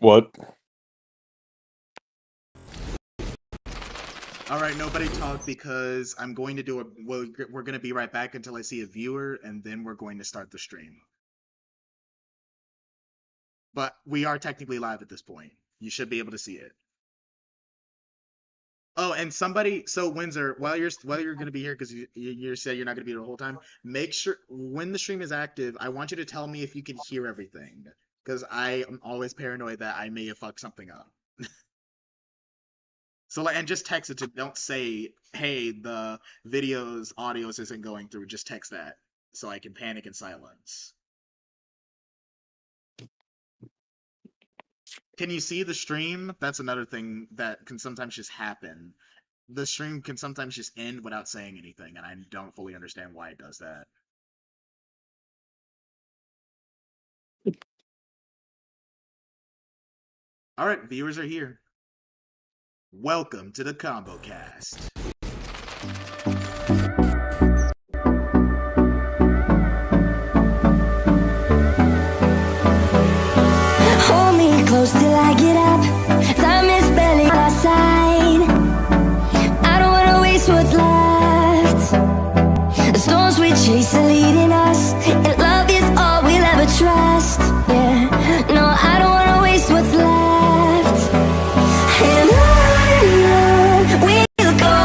What? All right, nobody talk because I'm going to do a. Well, we're going to be right back until I see a viewer, and then we're going to start the stream. But we are technically live at this point. You should be able to see it. Oh, and somebody, so Windsor, while you're going to be here because you said you're not going to be here the whole time. Make sure when the stream is active, I want you to tell me if you can hear everything because I am always paranoid that I may have fucked something up. So like, and just text it to. Don't say, "Hey, the video's audios isn't going through." Just text that so I can panic in silence. Can you see the stream? That's another thing that can sometimes just happen. The stream can sometimes just end without saying anything, and I don't fully understand why it does that. All right, viewers are here. Welcome to the Combo Cast. Hold me close till I get up. Time is barely on our side. I don't wanna waste what's left. The storms we chase are leading us, and love is all we'll ever trust. Yeah, no, I don't wanna waste what's left. And on we'll go,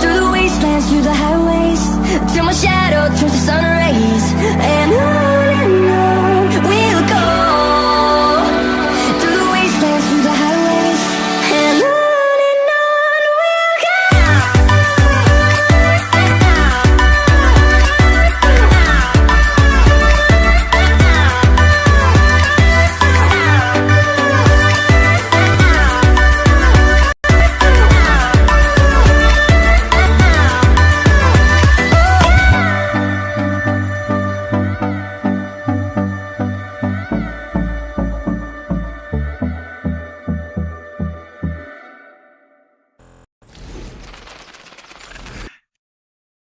through the wastelands, through the highways, till my shadow turns to sun rays. And on we'll go, through the wastelands, through the highways, and on we'll go.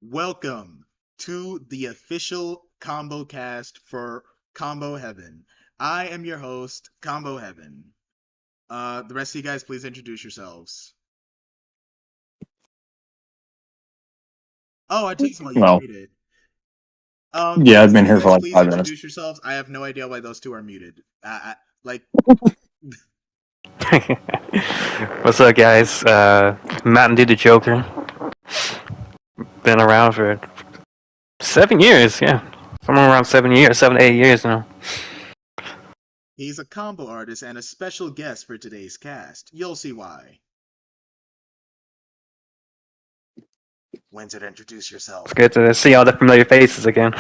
Welcome to the official Combo Cast for Combo Heaven. I am your host, Combo Heaven. The rest of you guys, please introduce yourselves. Oh, Autismo, you're Well, muted. The yeah, I've rest of been you here for guys, like please 5 minutes. introduce yourselves. I have no idea why those two are muted. Like, What's up, guys? Mountain Dew the Joker. Been around for 7 years, yeah. Somewhere around 7 years, 7 to 8 years now. he's a combo artist and a special guest for today's cast. You'll see why. Windsor, introduce yourself. It's good to see all the familiar faces again.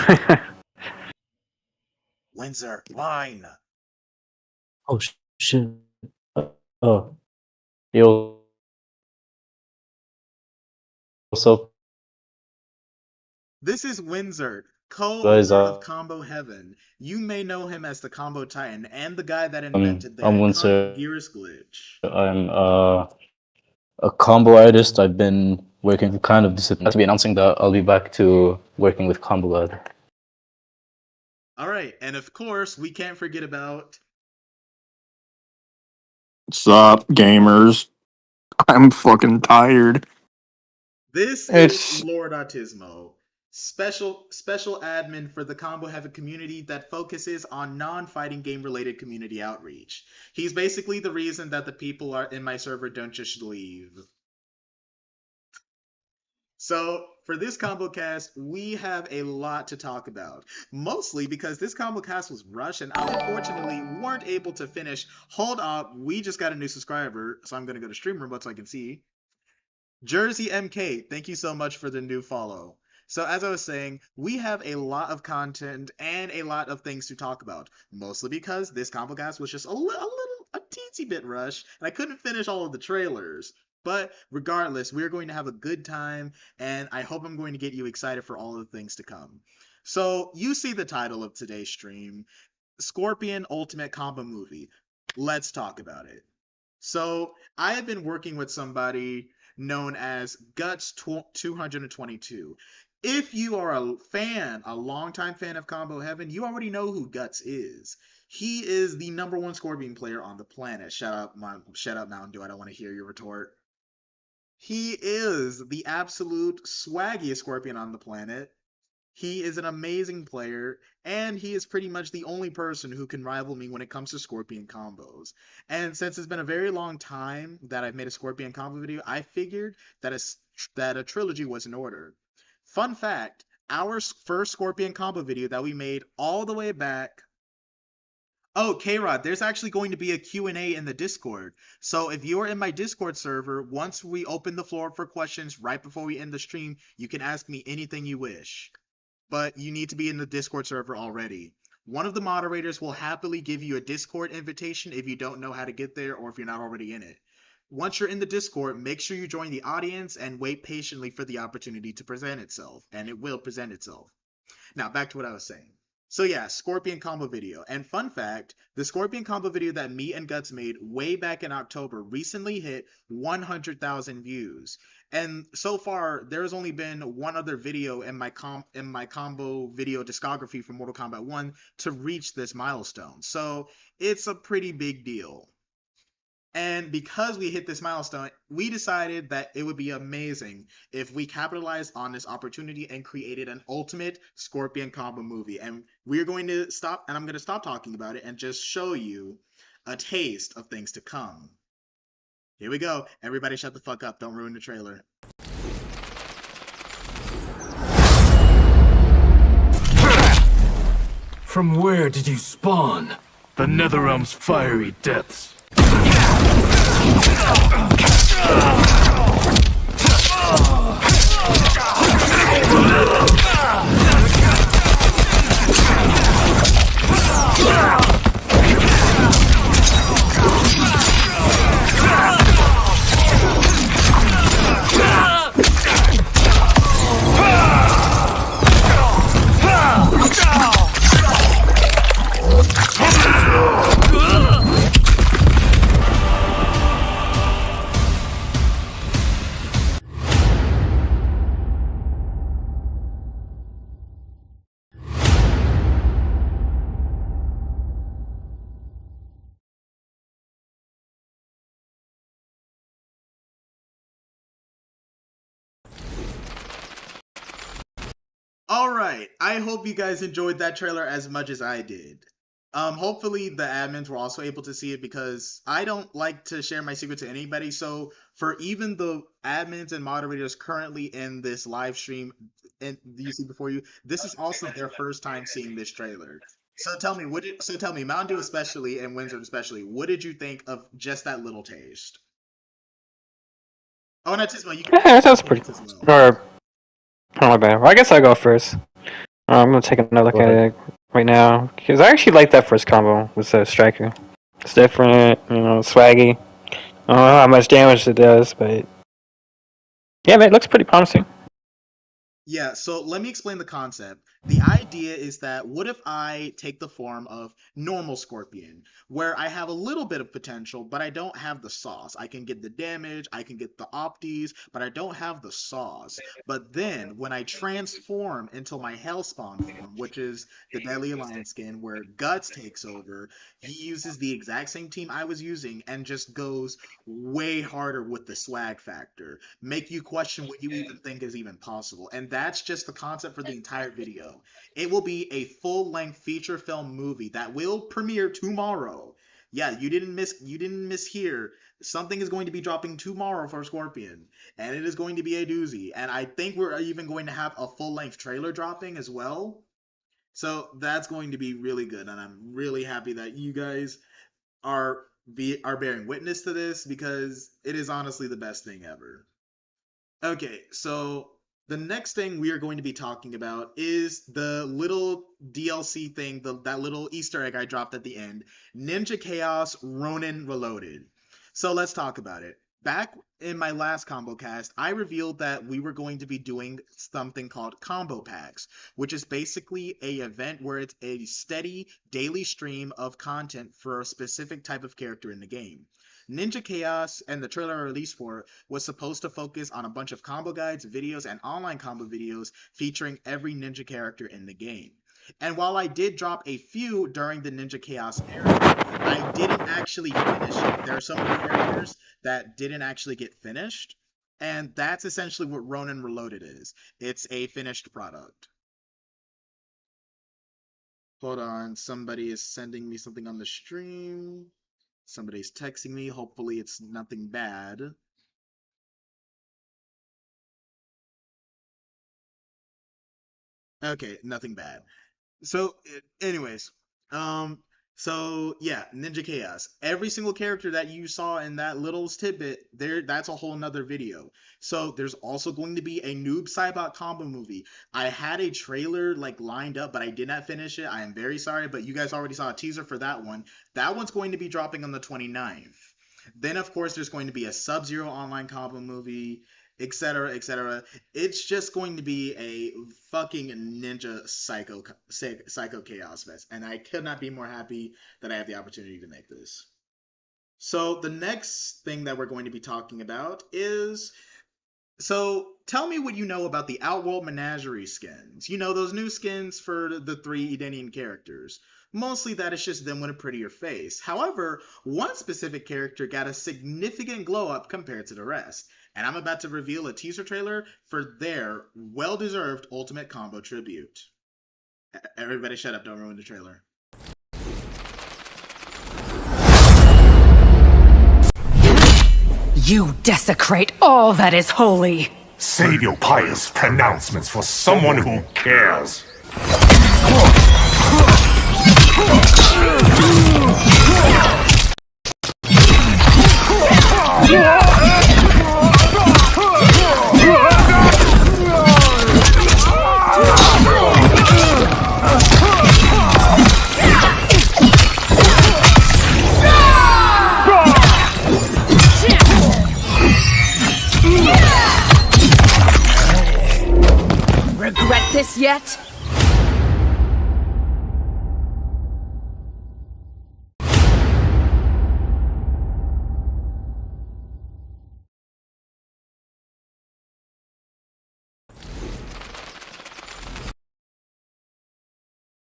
Windsor, line. Oh shit. Oh. Yo, what's up, This is Windsor, guys? co-owner of Combo Heaven. You may know him as the Combo Titan and the guy that invented the I'm iconic Windsor. Gears glitch. I'm a combo artist. I've been working kind of disciplined to be announcing that I'll be back to working with Combo God. All right, and of course, we can't forget about What's up, gamers? I'm fucking tired. this It's is Lord Autismo, special admin for the Combo Heaven community that focuses on non-fighting game related community outreach. He's basically the reason that the people are in my server don't just leave. So for this combo cast, we have a lot to talk about. Mostly because this combo cast was rushed and I unfortunately weren't able to finish. Hold up, we just got a new subscriber, so I'm gonna go to stream remote so I can see. Jersey MK, thank you so much for the new follow. So as I was saying, we have a lot of content and a lot of things to talk about. Mostly because this combo cast was just a teensy bit rushed, and I couldn't finish all of the trailers. But regardless, we're going to have a good time, and I hope I'm going to get you excited for all of the things to come. So you see the title of today's stream, Scorpion Ultimate Combo Movie. Let's talk about it. So I have been working with somebody known as Guts 222. If you are a fan, a longtime fan of Combo Heaven, you already know who Guts is. He is the #1 Scorpion player on the planet. Shut up, Mountain Dew. I don't want to hear your retort. He is the absolute swaggiest Scorpion on the planet. He is an amazing player, and he is pretty much the only person who can rival me when it comes to Scorpion combos. And since it's been a very long time that I've made a Scorpion combo video, I figured that a trilogy was in order. Fun fact, our first Scorpion combo video that we made all the way back. Oh, K-Rod, there's actually going to be a Q&A in the Discord. So if you're in my Discord server, once we open the floor for questions right before we end the stream, you can ask me anything you wish. But you need to be in the Discord server already. One of the moderators will happily give you a Discord invitation if you don't know how to get there or if you're not already in it. Once you're in the Discord, make sure you join the audience and wait patiently for the opportunity to present itself, and it will present itself. Now, back to what I was saying. So yeah, Scorpion combo video. And fun fact, the Scorpion combo video that me and Guts made way back in October recently hit 100,000 views. And so far, there's only been one other video in my combo video discography for Mortal Kombat 1 to reach this milestone. So it's a pretty big deal. And because we hit this milestone, we decided that it would be amazing if we capitalized on this opportunity and created an ultimate Scorpion combo movie. And we're going to stop, and I'm going to stop talking about it and just show you a taste of things to come. Here we go. Everybody shut the fuck up. Don't ruin the trailer. From where did you spawn? The Netherrealm's fiery depths. Alright, I hope you guys enjoyed that trailer as much as I did. Hopefully the admins were also able to see it because I don't like to share my secret to anybody, so for even the admins and moderators currently in this live stream and you see before you, this is also their first time seeing this trailer. So tell me, Mountain Dew especially and Windsor especially, what did you think of just that little taste? Oh, not Tismo, you can. Yeah, that sounds pretty. Or, oh my bad. Well, I guess I'll go first. I'm gonna take another look at it right now because I actually like that first combo with the striker. It's different, swaggy. I don't know how much damage it does, but yeah, man, it looks pretty promising. Yeah, so let me explain the concept. The idea is that what if I take the form of normal Scorpion, where I have a little bit of potential, but I don't have the sauce. I can get the damage, I can get the opties, but I don't have the sauce. But then when I transform into my Hellspawn form, which is the Deadly Alliance skin, where Guts takes over, he uses the exact same team I was using and just goes way harder with the swag factor. Make you question what you even think is even possible. And that's just the concept for the entire video. It will be a full-length feature film movie that will premiere tomorrow. Yeah, you didn't miss here. Something is going to be dropping tomorrow for Scorpion, and it is going to be a doozy. And I think we're even going to have a full-length trailer dropping as well. So that's going to be really good, and I'm really happy that you guys are bearing witness to this because it is honestly the best thing ever. Okay, so the next thing we are going to be talking about is the little DLC thing, that little Easter egg I dropped at the end, Ninja Chaos Ronin Reloaded. So let's talk about it. back in my last combo cast, I revealed that we were going to be doing something called combo packs, which is basically a event where it's a steady daily stream of content for a specific type of character in the game. Ninja Chaos and the trailer I released for it was supposed to focus on a bunch of combo guides, videos, and online combo videos featuring every ninja character in the game. And while I did drop a few during the Ninja Chaos era, I didn't actually finish it. There are some of the characters that didn't actually get finished, and that's essentially what Ronin Reloaded is. It's a finished product. Hold on, somebody is sending me something on the stream. Somebody's texting me. Hopefully it's nothing bad. Okay, nothing bad. So, anyways, um, so yeah, Ninja Chaos. Every single character that you saw in that little tidbit, that's a whole nother video. So there's also going to be a Noob Saibot combo movie. I had a trailer like lined up, but I did not finish it. I am very sorry, but you guys already saw a teaser for that one. That one's going to be dropping on the 29th. Then of course there's going to be a Sub-Zero online combo movie, etc., etc. It's just going to be a fucking ninja psycho chaos fest, and I could not be more happy that I have the opportunity to make this. So the next thing that we're going to be talking about is, so tell me what you know about the Outworld Menagerie skins. You know, those new skins for the three Edenian characters. Mostly that is just them with a prettier face. However, one specific character got a significant glow up compared to the rest. And I'm about to reveal a teaser trailer for their well-deserved Ultimate Combo tribute. Everybody shut up, don't ruin the trailer. You desecrate all that is holy. Save your pious pronouncements for someone who cares. Regret this yet?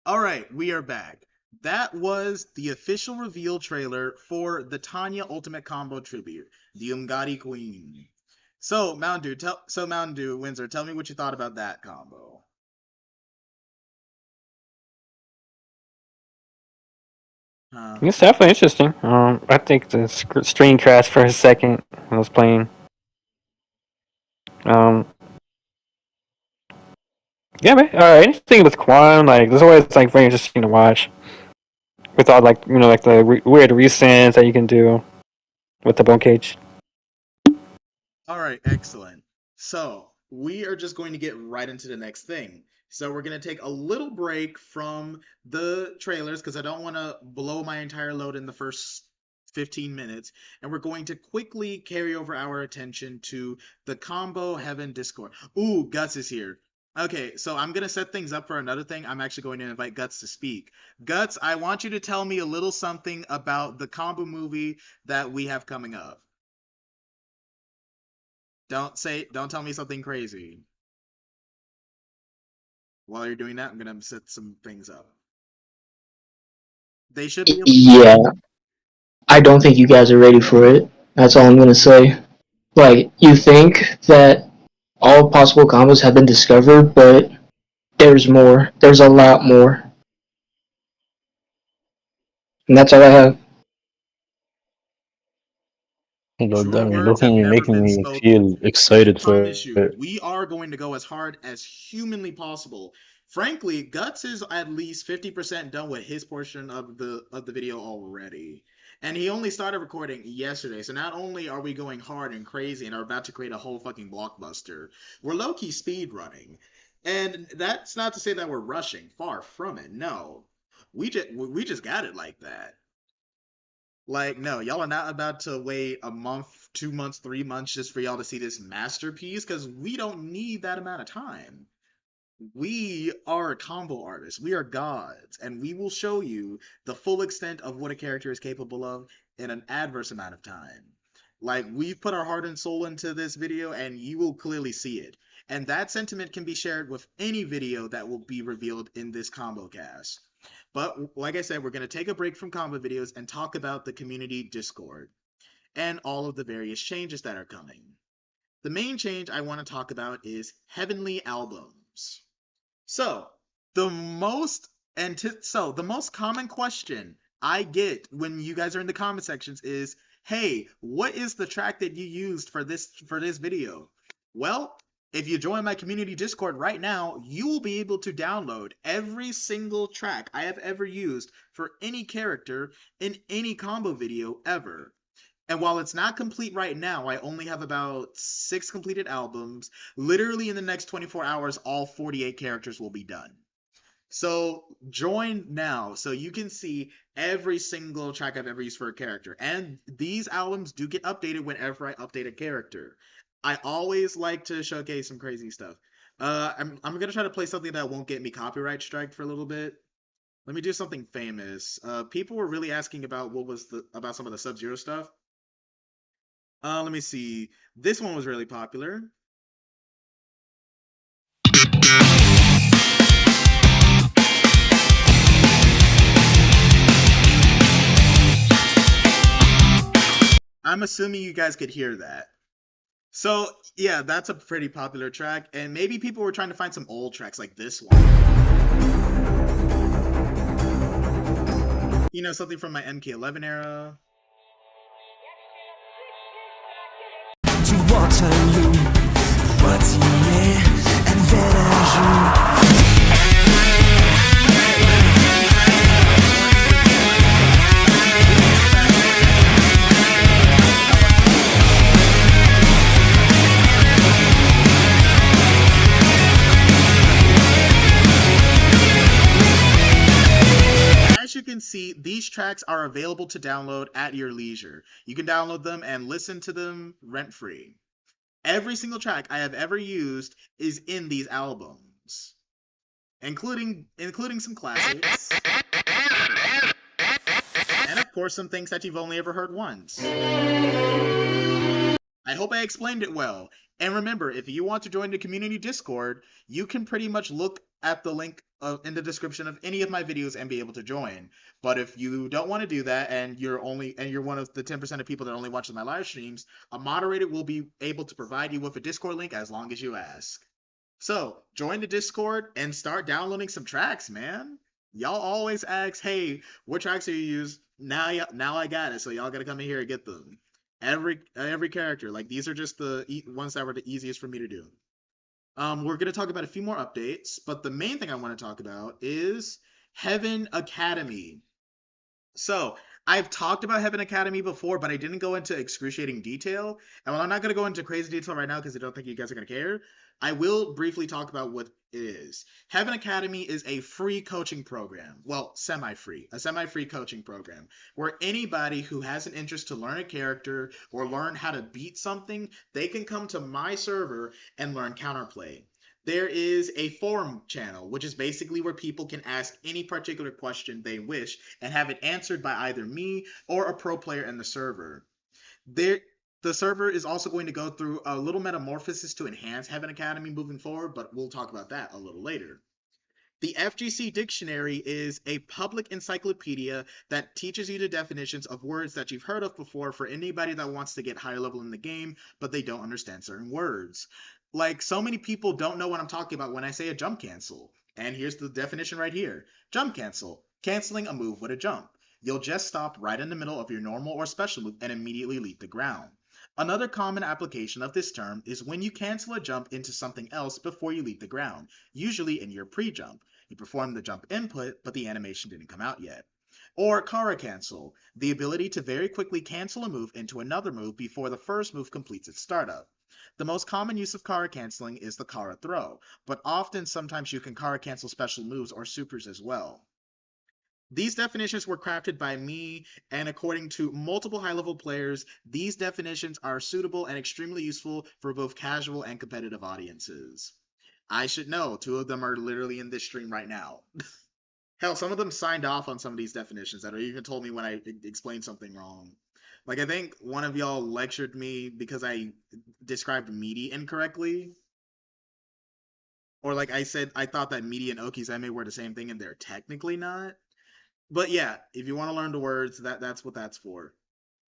Alright, we are back. That was the official reveal trailer for the Tanya Ultimate Combo tribute, the Umgadi Queen. So, Mountain Dew, Windsor, tell me what you thought about that combo. It's definitely interesting. I think the screen crashed for a second when I was playing. Yeah, man. Anything with Quan, like, there's always like very interesting to watch. With all like like the weird resends that you can do with the bone cage. Alright, excellent. So, we are just going to get right into the next thing. So we're going to take a little break from the trailers because I don't want to blow my entire load in the first 15 minutes. And we're going to quickly carry over our attention to the Combo Heaven Discord. Ooh, Guts is here. Okay, so I'm going to set things up for another thing. I'm actually going to invite Guts to speak. Guts, I want you to tell me a little something about the combo movie that we have coming up. Don't tell me something crazy. While you're doing that, I'm gonna set some things up. They should be able to. Yeah, I don't think you guys are ready for it. That's all I'm gonna say. Like, you think that all possible combos have been discovered, but there's more. There's a lot more. And that's all I have. God Truer damn, words have never making been me spoken. feel excited for Promise you, it. we are going to go as hard as humanly possible. Frankly, Guts is at least 50% done with his portion of the video already. And he only started recording yesterday, so not only are we going hard and crazy and are about to create a whole fucking blockbuster, we're low-key speed running. And that's not to say that we're rushing, far from it. No. We just got it like that. Like, no, y'all are not about to wait a month, 2 months, 3 months just for y'all to see this masterpiece, because we don't need that amount of time. We are combo artists. We are gods, and we will show you the full extent of what a character is capable of in an adverse amount of time. Like, we've put our heart and soul into this video, and you will clearly see it. And that sentiment can be shared with any video that will be revealed in this combo cast. But like I said, we're going to take a break from combo videos and talk about the community Discord and all of the various changes that are coming. The main change I want to talk about is Heavenly Albums. So the most the most common question I get when you guys are in the comment sections is, "Hey, what is the track that you used for this video?" Well, if you join my community Discord right now, you will be able to download every single track I have ever used for any character in any combo video ever. And while it's not complete right now, I only have about 6 completed albums. Literally in the next 24 hours, all 48 characters will be done. So join now so you can see every single track I've ever used for a character. And these albums do get updated whenever I update a character. I always like to showcase some crazy stuff. I'm gonna try to play something that won't get me copyright striked for a little bit. Let me do something famous. People were really asking about about some of the Sub-Zero stuff. Let me see. This one was really popular. I'm assuming you guys could hear that. So, yeah, that's a pretty popular track, and maybe people were trying to find some old tracks like this one. You know, something from my MK1 era. To Waterloo, Poitiers, and Verajou. As you can see, these tracks are available to download at your leisure. You can download them and listen to them rent-free. Every single track I have ever used is in these albums, including some classics, and of course some things that you've only ever heard once. I hope I explained it well. And remember, if you want to join the community Discord, you can pretty much look at the link in the description of any of my videos and be able to join. But if you don't want to do that and you're one of the 10% of people that only watches my live streams, a moderator will be able to provide you with a Discord link as long as you ask. So join the Discord and start downloading some tracks, man. Y'all always ask, "Hey, what tracks do you use?" Now I got it, so y'all gotta come in here and get them. Every character, like, these are just the ones that were the easiest for me to do. We're going to talk about a few more updates, but the main thing I want to talk about is Heaven Academy. So, I've talked about Heaven Academy before, but I didn't go into excruciating detail. And while I'm not going to go into crazy detail right now because I don't think you guys are going to care, I will briefly talk about what it is. Heaven Academy is a free coaching program. Well, semi-free. A semi-free coaching program where anybody who has an interest to learn a character or learn how to beat something, they can come to my server and learn counterplay. There is a forum channel, which is basically where people can ask any particular question they wish and have it answered by either me or a pro player in the server. The server is also going to go through a little metamorphosis to enhance Heaven Academy moving forward, but we'll talk about that a little later. The FGC Dictionary is a public encyclopedia that teaches you the definitions of words that you've heard of before for anybody that wants to get higher level in the game, but they don't understand certain words. Like, so many people don't know what I'm talking about when I say a jump cancel. And here's the definition right here. Jump cancel. Canceling a move with a jump. You'll just stop right in the middle of your normal or special move and immediately leave the ground. Another common application of this term is when you cancel a jump into something else before you leave the ground, usually in your pre-jump. You perform the jump input, but the animation didn't come out yet. Or Kara cancel, the ability to very quickly cancel a move into another move before the first move completes its startup. The most common use of Kara canceling is the Kara throw, but sometimes you can Kara cancel special moves or supers as well. These definitions were crafted by me, and according to multiple high-level players, these definitions are suitable and extremely useful for both casual and competitive audiences. I should know, 2 of them are literally in this stream right now. Hell, some of them signed off on some of these definitions that even told me when I explained something wrong. Like, I think one of y'all lectured me because I described meaty incorrectly. Or like I said, I thought that meaty and okizeme were the same thing, and they're technically not. But yeah, if you want to learn the words, that's what that's for.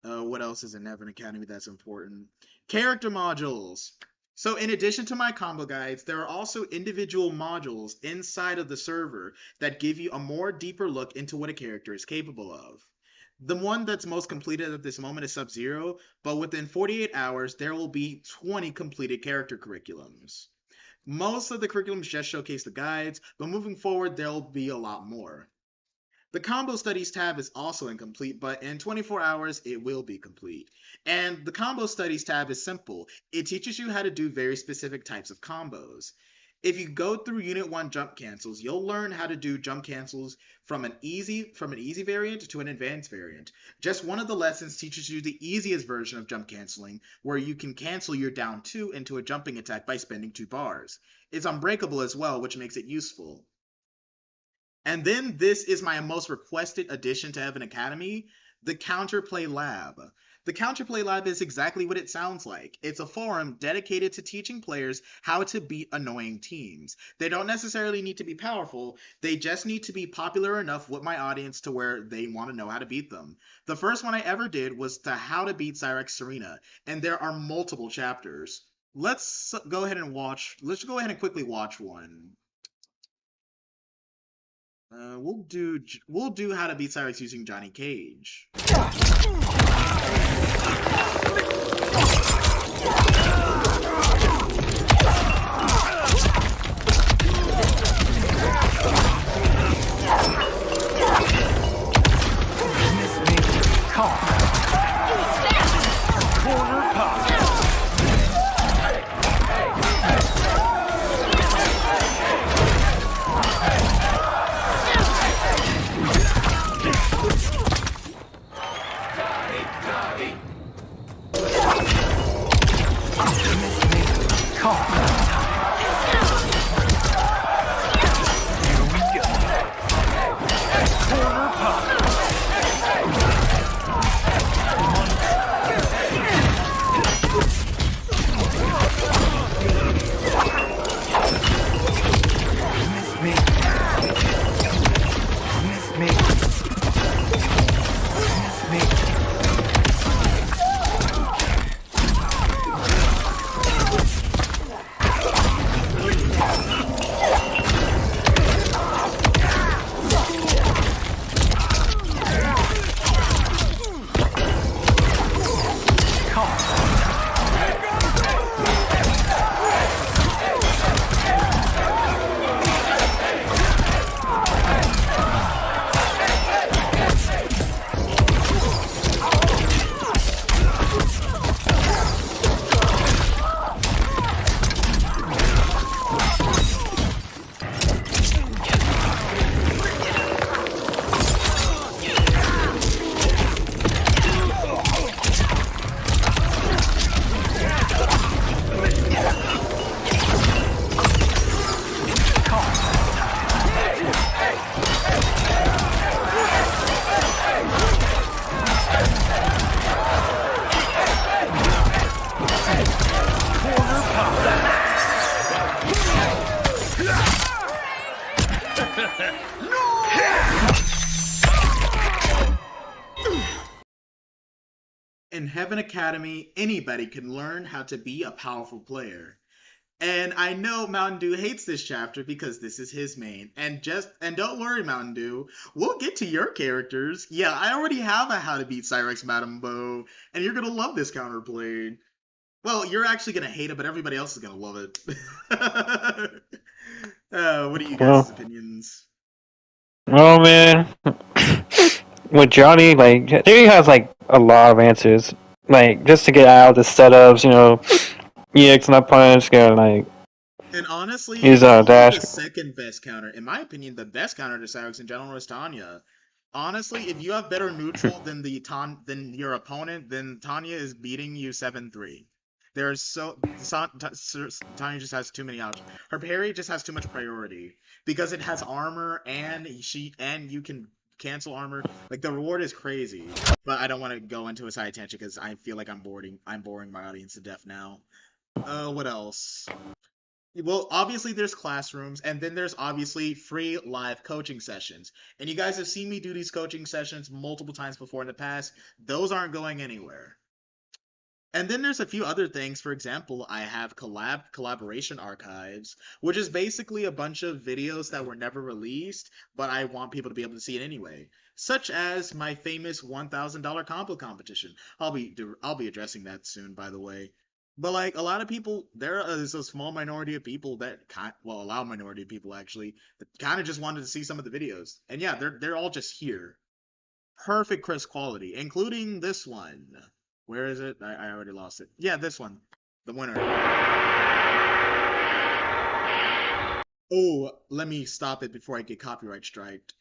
What else is in Heaven Academy that's important? Character modules. So in addition to my combo guides, there are also individual modules inside of the server that give you a more deeper look into what a character is capable of. The one that's most completed at this moment is Sub-Zero, but within 48 hours, there will be 20 completed character curriculums. Most of the curriculums just showcase the guides, but moving forward, there'll be a lot more. The Combo Studies tab is also incomplete, but in 24 hours, it will be complete. And the Combo Studies tab is simple. It teaches you how to do very specific types of combos. If you go through Unit 1 jump cancels, you'll learn how to do jump cancels from an easy variant to an advanced variant. Just one of the lessons teaches you the easiest version of jump canceling, where you can cancel your down 2 into a jumping attack by spending 2 bars. It's unbreakable as well, which makes it useful. And then this is my most requested addition to Heaven Academy, the Counterplay Lab. The Counterplay Lab is exactly what it sounds like. It's a forum dedicated to teaching players how to beat annoying teams. They don't necessarily need to be powerful, they just need to be popular enough with my audience to where they want to know how to beat them. The first one I ever did was to how to beat Cyrax Serena, and there are multiple chapters. Let's go ahead and quickly watch one. We'll do how to beat Cyrax using Johnny Cage. In Heaven Academy, anybody can learn how to be a powerful player. And I know Mountain Dew hates this chapter because this is his main. And don't worry, Mountain Dew, we'll get to your characters. Yeah, I already have a How to Beat Cyrax Madame Bo, and you're gonna love this counterplay. Well, you're actually gonna hate it, but everybody else is gonna love it. What are you guys' opinions? Oh man, with Johnny, like, he has like a lot of answers, like just to get out of the setups, EX not punch, like. And honestly, he's the dash. second best counter, in my opinion, the best counter to Cyrax in general is Tanya. honestly, if you have better neutral than than your opponent, then Tanya is beating you 7-3. Tanya just has too many options. Her parry just has too much priority because it has armor and you can cancel armor. Like the reward is crazy, but I don't want to go into a side tangent because I feel like I'm boring my audience to death now. What else? Well, obviously there's classrooms, and then there's obviously free live coaching sessions. And you guys have seen me do these coaching sessions multiple times before in the past. Those aren't going anywhere. And then there's a few other things. For example, I have collaboration archives, which is basically a bunch of videos that were never released, but I want people to be able to see it anyway. Such as my famous $1,000 combo competition. I'll be addressing that soon, by the way. But like a lot of people, there is a small minority of people that a loud minority of people actually that kind of just wanted to see some of the videos. And yeah, they're all just here. Perfect crisp quality, including this one. Where is it? I already lost it. Yeah, this one. The winner. Oh, let me stop it before I get copyright striked.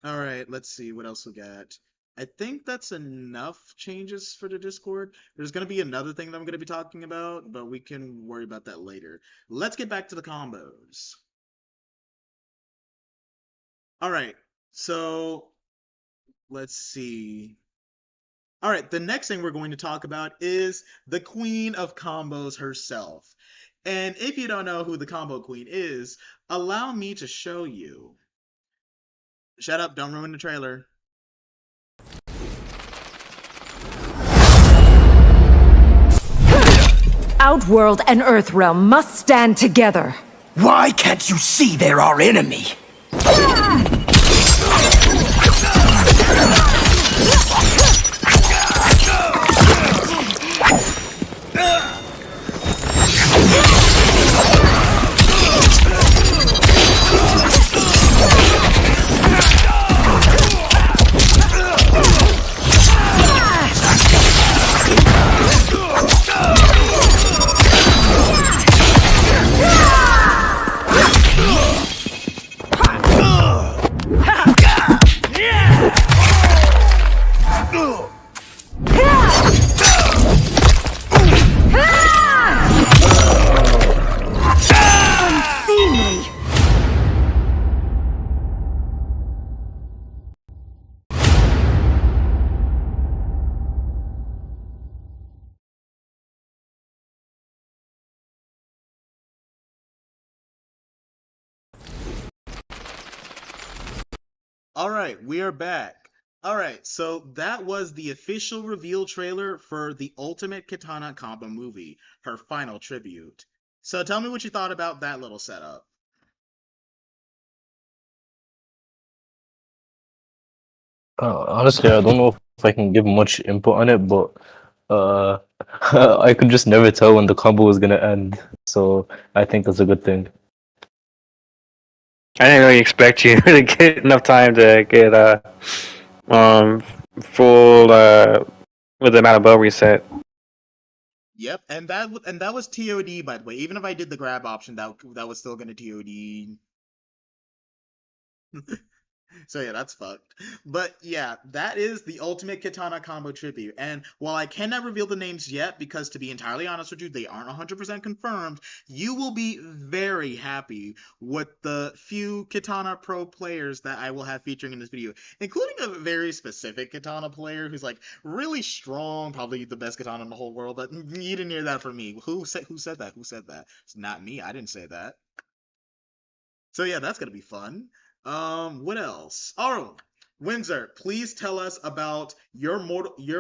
Alright, let's see what else we got. I think that's enough changes for the Discord. There's going to be another thing that I'm going to be talking about, but we can worry about that later. Let's get back to the combos. Alright, so let's see. Alright, the next thing we're going to talk about is the queen of combos herself. And if you don't know who the combo queen is, allow me to show you. Shut up, don't ruin the trailer. Outworld and Earthrealm must stand together. Why can't you see they're our enemy? Alright, we are back. Alright, so that was the official reveal trailer for the Ultimate Kitana combo movie, her final tribute. So tell me what you thought about that little setup. Honestly, I don't know if I can give much input on it, but I could just never tell when the combo was gonna end. So I think that's a good thing. I didn't really expect you to get enough time to get full with the amount of bow reset. Yep, and that was TOD, by the way. Even if I did the grab option, that was still gonna TOD. So yeah, that's fucked. But yeah, that is the Ultimate Kitana combo tribute. And while I cannot reveal the names yet, because to be entirely honest with you, they aren't 100% confirmed, you will be very happy with the few Kitana Pro players that I will have featuring in this video, including a very specific Kitana player who's like really strong, probably the best Kitana in the whole world. But you didn't hear that from me. Who said that? Who said that? It's not me. I didn't say that. So yeah, that's gonna be fun. What else? Oh, Windsor, please tell us about your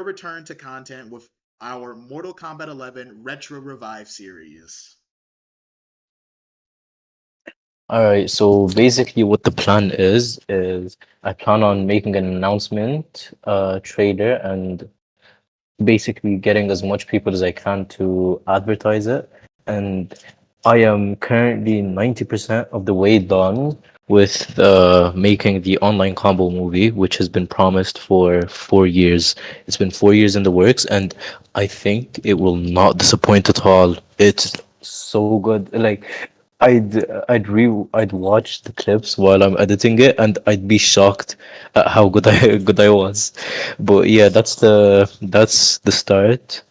return to content with our Mortal Kombat 11 Retro Revive series. Alright, so basically what the plan is I plan on making an announcement, trailer, and basically getting as much people as I can to advertise it. And I am currently 90% of the way done with making the online combo movie, which has been promised for 4 years. It's been 4 years in the works, and I think it will not disappoint at all. It's so good. Like, I'd watch the clips while I'm editing it, and I'd be shocked at how good I was. But yeah, that's the start,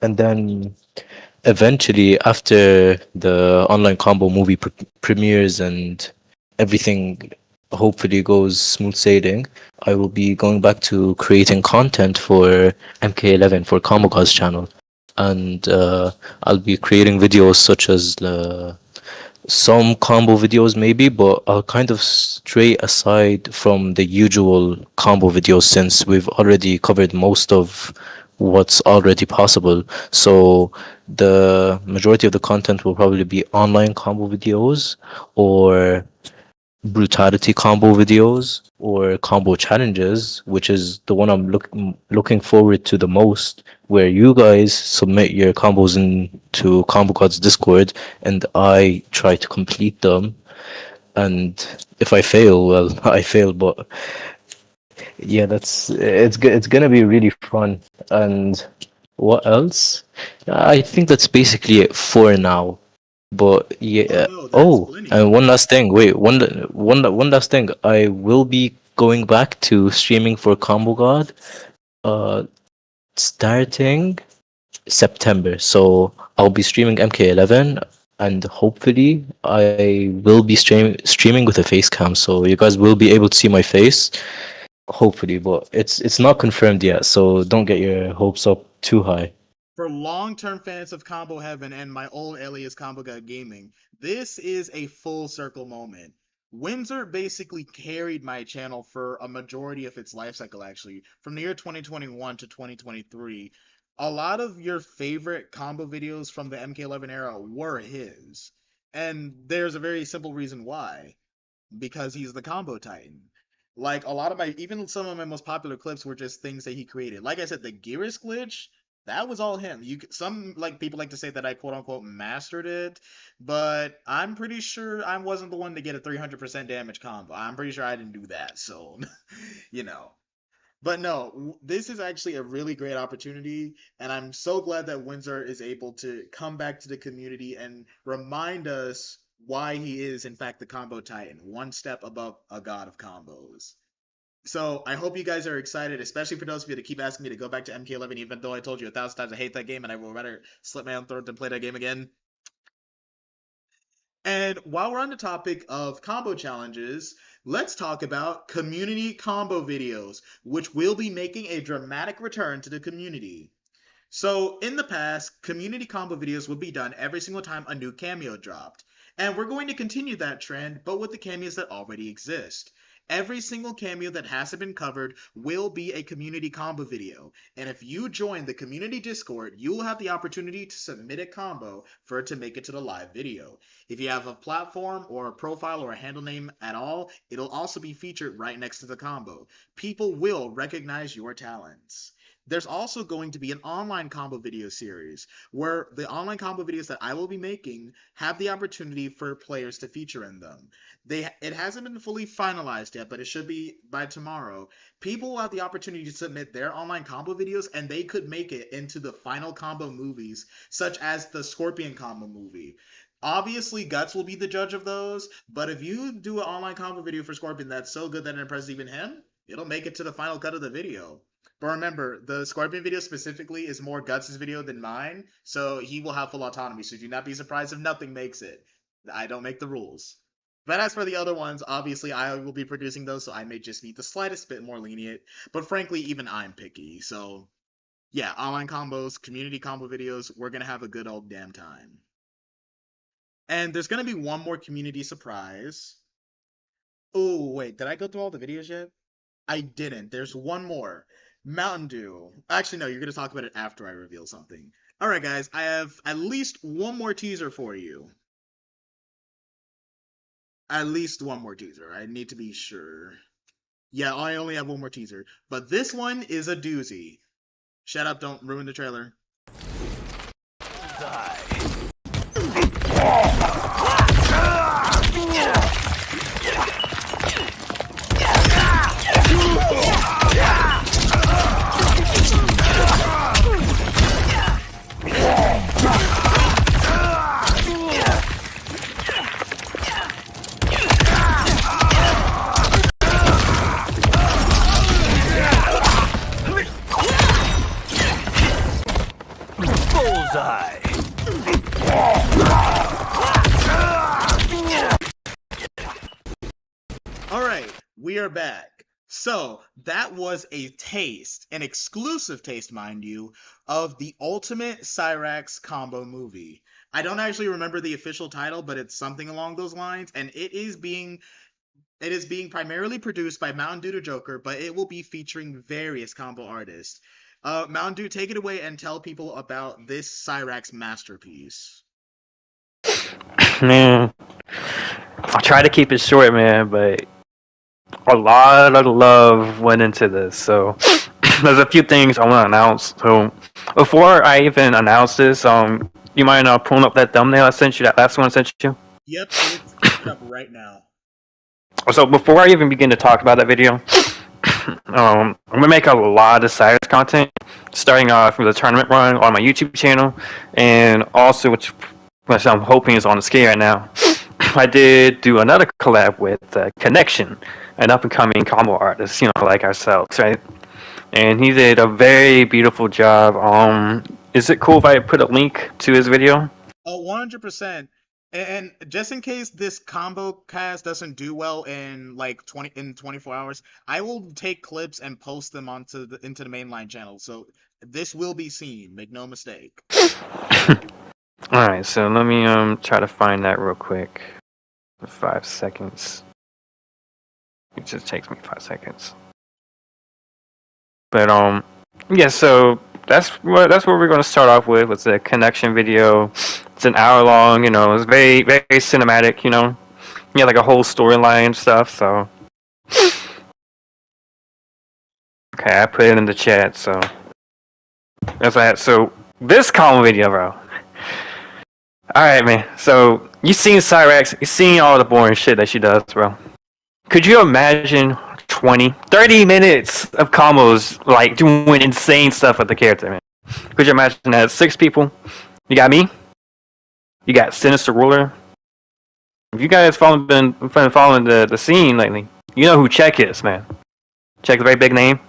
and then eventually, after the online combo movie premieres and everything hopefully goes smooth sailing, I will be going back to creating content for MK11 for Combo God's channel, and I'll be creating videos such as some combo videos maybe, but I'll kind of stray aside from the usual combo videos since we've already covered most of what's already possible. So the majority of the content will probably be online combo videos or brutality combo videos or combo challenges, which is the one I'm looking forward to the most, where you guys submit your combos into Combo God's Discord and I try to complete them. And if I fail, well, I fail, but yeah, it's gonna be really fun. And what else? I think that's basically it for now. But yeah. Oh no, that's Oh, plenty. and one last thing. Wait, one last thing. I will be going back to streaming for Combo God, uh, starting September. So I'll be streaming MK11, and hopefully I will be streaming with a face cam, so you guys will be able to see my face. Hopefully, but it's not confirmed yet, so don't get your hopes up too high. For long-term fans of Combo Heaven and my old alias Combo God Gaming, this is a full circle moment. Windsor basically carried my channel for a majority of its life cycle, actually, from the year 2021 to 2023. A lot of your favorite combo videos from the MK11 era were his. And there's a very simple reason why. Because he's the combo titan. Like a lot of my, even some of my most popular clips were just things that he created. Like I said, the Gearus glitch, that was all him. Some like people like to say that I quote unquote mastered it, but I'm pretty sure I wasn't the one to get a 300% damage combo. I'm pretty sure I didn't do that. So, you know. But no, this is actually a really great opportunity, and I'm so glad that Windsor is able to come back to the community and remind us why he is, in fact, the combo titan, one step above a god of combos. So I hope you guys are excited, especially for those of you that keep asking me to go back to MK11, even though I told you 1,000 times I hate that game and I will rather slit my own throat than play that game again. And while we're on the topic of combo challenges, let's talk about community combo videos, which will be making a dramatic return to the community. So in the past, community combo videos would be done every single time a new cameo dropped. And we're going to continue that trend, but with the cameos that already exist. Every single cameo that hasn't been covered will be a community combo video. And if you join the community Discord, you will have the opportunity to submit a combo for it to make it to the live video. If you have a platform or a profile or a handle name at all, it'll also be featured right next to the combo. People will recognize your talents. There's also going to be an online combo video series where the online combo videos that I will be making have the opportunity for players to feature in them. It hasn't been fully finalized yet, but it should be by tomorrow. People will have the opportunity to submit their online combo videos, and they could make it into the final combo movies, such as the Scorpion combo movie. Obviously, Guts will be the judge of those, but if you do an online combo video for Scorpion that's so good that it impresses even him, it'll make it to the final cut of the video. But remember, the Scorpion video specifically is more Guts' video than mine, so he will have full autonomy, so do not be surprised if nothing makes it. I don't make the rules. But as for the other ones, obviously I will be producing those, so I may just be the slightest bit more lenient. But frankly, even I'm picky, so yeah, online combos, community combo videos, we're going to have a good old damn time. And there's going to be one more community surprise. Oh, wait, did I go through all the videos yet? I didn't. There's one more. Mountain Dew. Actually, no, you're going to talk about it after I reveal something. Alright, guys, I have at least one more teaser for you. At least one more teaser. I need to be sure. Yeah, I only have one more teaser. But this one is a doozy. Shut up, don't ruin the trailer. Bullseye. All right, we are back. So that was a taste, an exclusive taste, mind you, of the ultimate Cyrax combo movie. I don't actually remember the official title, but it's something along those lines, and it is being primarily produced by Mountain Dew to Joker, but it will be featuring various combo artists. Mountain Dew, take it away and tell people about this Cyrax masterpiece. Man, I try to keep it short, man, but a lot of love went into this. So there's a few things I want to announce. So before I even announce this, you mind pulling up that thumbnail I sent you, that last one I sent you? Yep, it's up right now. So before I even begin to talk about that video, I'm gonna make a lot of Cyrax content, starting off with a tournament run on my YouTube channel, and also which I'm hoping is on the scale right now. I did do another collab with Connection, an up-and-coming combo artist, like ourselves, right? And he did a very beautiful job. Is it cool if I put a link to his video? Oh, 100%. And just in case this combo cast doesn't do well in 24 hours, I will take clips and post them into the mainline channel. So this will be seen. Make no mistake. All right, so let me try to find that real quick. 5 seconds. It just takes me 5 seconds. But yeah. So that's what we're going to start off with the Connection video. It's an hour long. It's very very cinematic. Yeah, like a whole storyline and stuff. So okay, I put it in the chat. So that's that. So this combo video, bro. Alright, man. So, you seen Cyrax, you seen all the boring shit that she does, bro. Could you imagine 30 minutes of combos, like, doing insane stuff with the character, man? Could you imagine that? 6 people. You got me. You got Sinister Ruler. If you guys been following the scene lately, you know who Check is, man. Check's a very big name.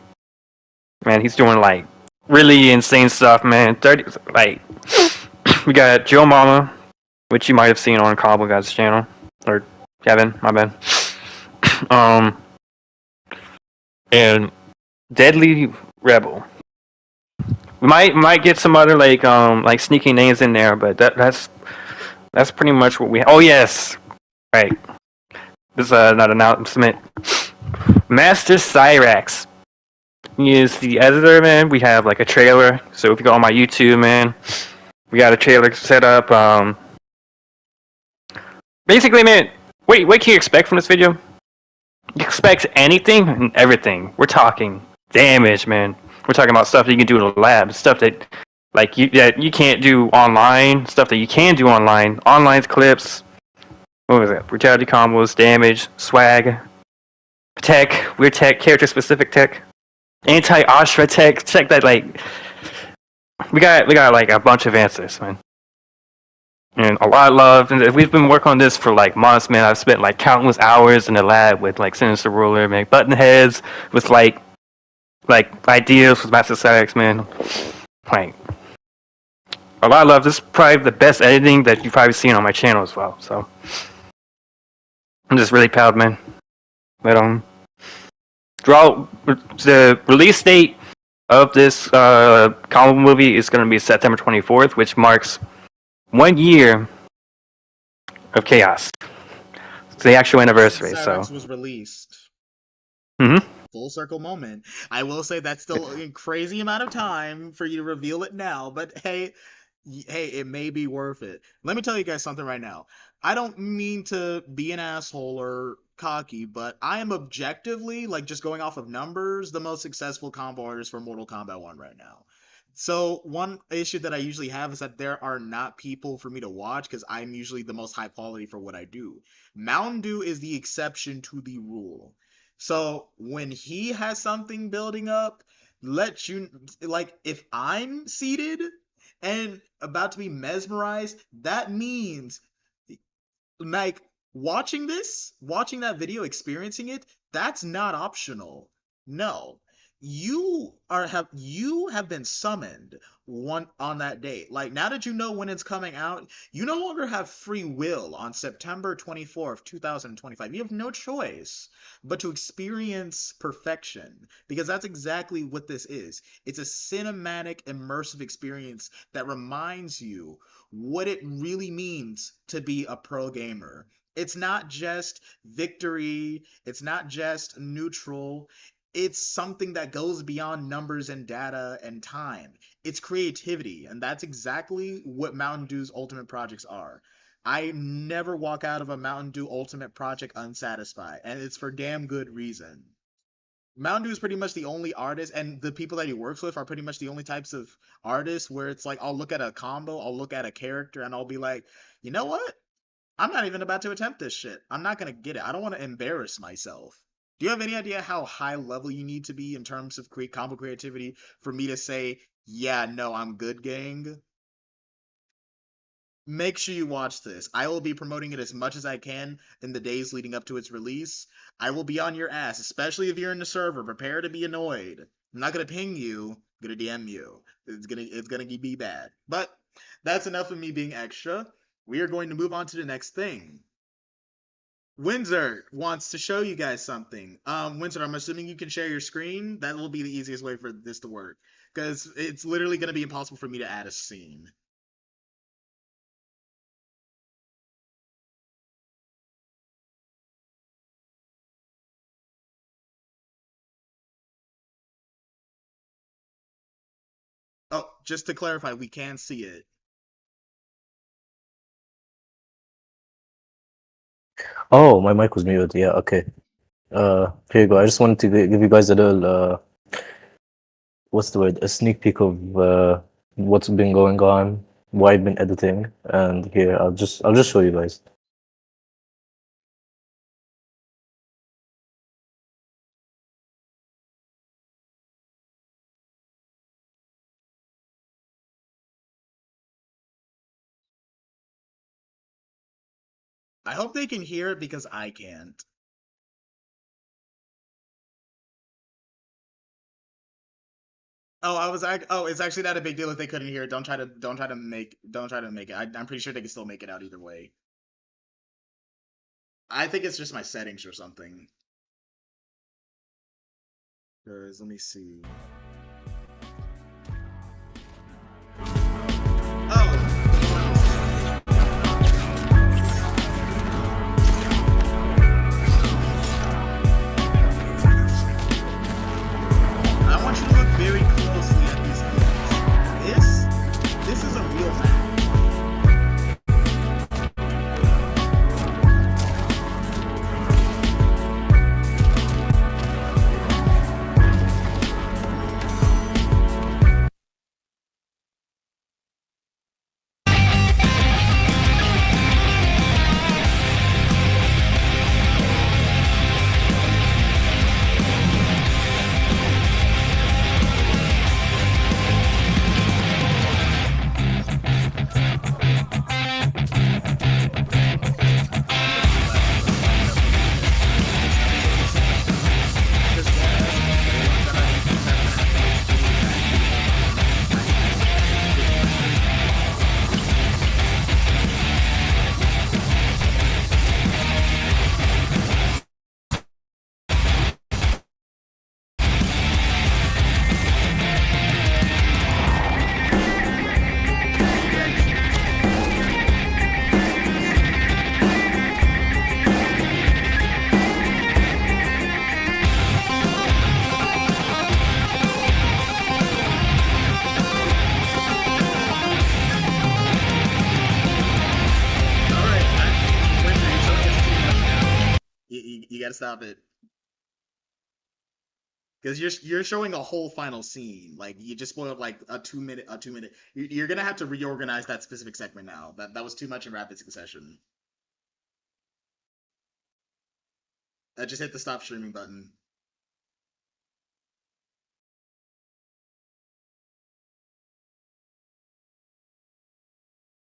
Man, he's doing, like, really insane stuff, man. We got Joe Mama, which you might have seen on Combo Guy's channel. Or Kevin, my bad. And Deadly Rebel. We might get some other like sneaky names in there, but that's pretty much what we have. Oh yes. Right. This is not an announcement. Master Cyrax. He is the editor, man. We have like a trailer. So if you go on my YouTube, man, we got a trailer set up. Basically, man, what can you expect from this video? You expect anything and everything. We're talking damage, man. We're talking about stuff that you can do in the lab, stuff that you can't do online, stuff that you can do online, online clips. What was it? Brutality combos, damage, swag, tech, weird tech, character specific tech, anti-Ashra tech. Check that, we got like a bunch of answers, man. And a lot of love. And we've been working on this for like months, man. I've spent like countless hours in the lab with like Sinister Ruler, man, button heads with like ideas with Master Cyrax, man. Like a lot of love. This is probably the best editing that you've probably seen on my channel as well. So I'm just really proud, man. But the release date of this combo movie is going to be September 24th, which marks 1 year of chaos. It's the actual anniversary. Cyrax was released. Mm-hmm. Full circle moment. I will say that's still a crazy amount of time for you to reveal it now, but hey, it may be worth it. Let me tell you guys something right now. I don't mean to be an asshole or cocky, but I am objectively, like just going off of numbers, the most successful combo artist for Mortal Kombat 1 right now. So one issue that I usually have is that there are not people for me to watch because I'm usually the most high quality for what I do. Mountain Dew is the exception to the rule. So when he has something building up, if I'm seated and about to be mesmerized, that means like watching that video, experiencing it, that's not optional. No. you have been summoned one on that date. Like now that you know when it's coming out, you no longer have free will on September 24th, 2025. You have no choice but to experience perfection because that's exactly what this is. It's a cinematic immersive experience that reminds you what it really means to be a pro gamer. It's not just victory, it's not just neutral, it's something that goes beyond numbers and data and time. It's creativity, and that's exactly what Mountain Dew's ultimate projects are. I never walk out of a Mountain Dew ultimate project unsatisfied, and it's for damn good reason. Mountain Dew is pretty much the only artist, and the people that he works with are pretty much the only types of artists where it's like I'll look at a combo, I'll look at a character, and I'll be like, you know what? I'm not even about to attempt this shit. I'm not gonna get it. I don't want to embarrass myself. Do you have any idea how high level you need to be in terms of combo creativity for me to say, yeah, no, I'm good, gang? Make sure you watch this. I will be promoting it as much as I can in the days leading up to its release. I will be on your ass, especially if you're in the server. Prepare to be annoyed. I'm not gonna ping you. I'm gonna DM you. It's gonna be bad. But that's enough of me being extra. We are going to move on to the next thing. Windsor wants to show you guys something. Windsor, I'm assuming you can share your screen. That will be the easiest way for this to work. Because it's literally going to be impossible for me to add a scene. Oh, just to clarify, we can see it. Oh, my mic was muted. Yeah, okay. Here you go. I just wanted to give you guys a little what's the word? A sneak peek of what's been going on, why I've been editing, and here I'll just show you guys. I hope they can hear it because I can't. Oh, it's actually not a big deal if they couldn't hear it. Don't try to make it. I'm pretty sure they can still make it out either way. I think it's just my settings or something. Cause let me see. Oh, I want you to look very closely at these things. This is a real map. You gotta stop it. Because you're showing a whole final scene. Like you just spoiled like a 2 minute. You're gonna have to reorganize that specific segment now. That was too much in rapid succession. Just hit the stop streaming button.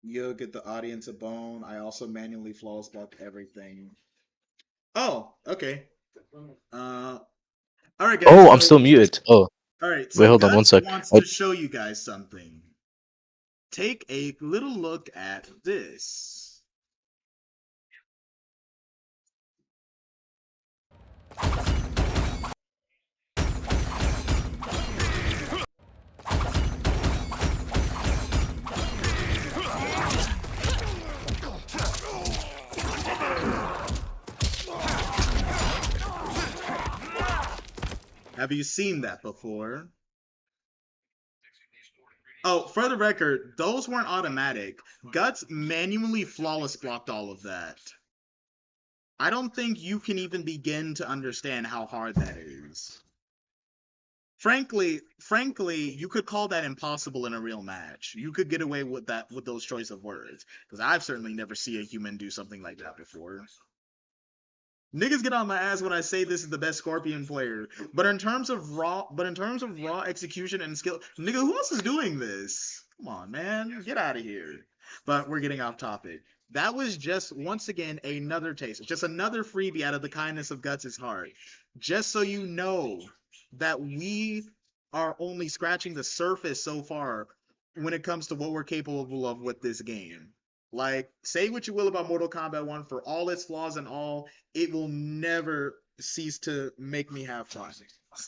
You'll get the audience a bone. I also manually flawless block everything. Oh, okay. All right, guys. Oh, I'm still muted. Oh, all right. wait, So hold on one Guts sec. wants to show you guys something. Take a little look at this. Have you seen that before? Oh, for the record, those weren't automatic. Guts manually flawless blocked all of that. I don't think you can even begin to understand how hard that is. Frankly, you could call that impossible in a real match. You could get away with that with those choice of words, because I've certainly never seen a human do something like that before. Niggas get on my ass when I say this is the best Scorpion player, but in terms of raw execution and skill, nigga, who else is doing this? Come on, man, get out of here. But we're getting off topic. That was just once again another taste, just another freebie out of the kindness of Guts' heart. Just so you know that we are only scratching the surface so far when it comes to what we're capable of with this game. Like, say what you will about Mortal Kombat 1, for all its flaws and all, it will never cease to make me have fun.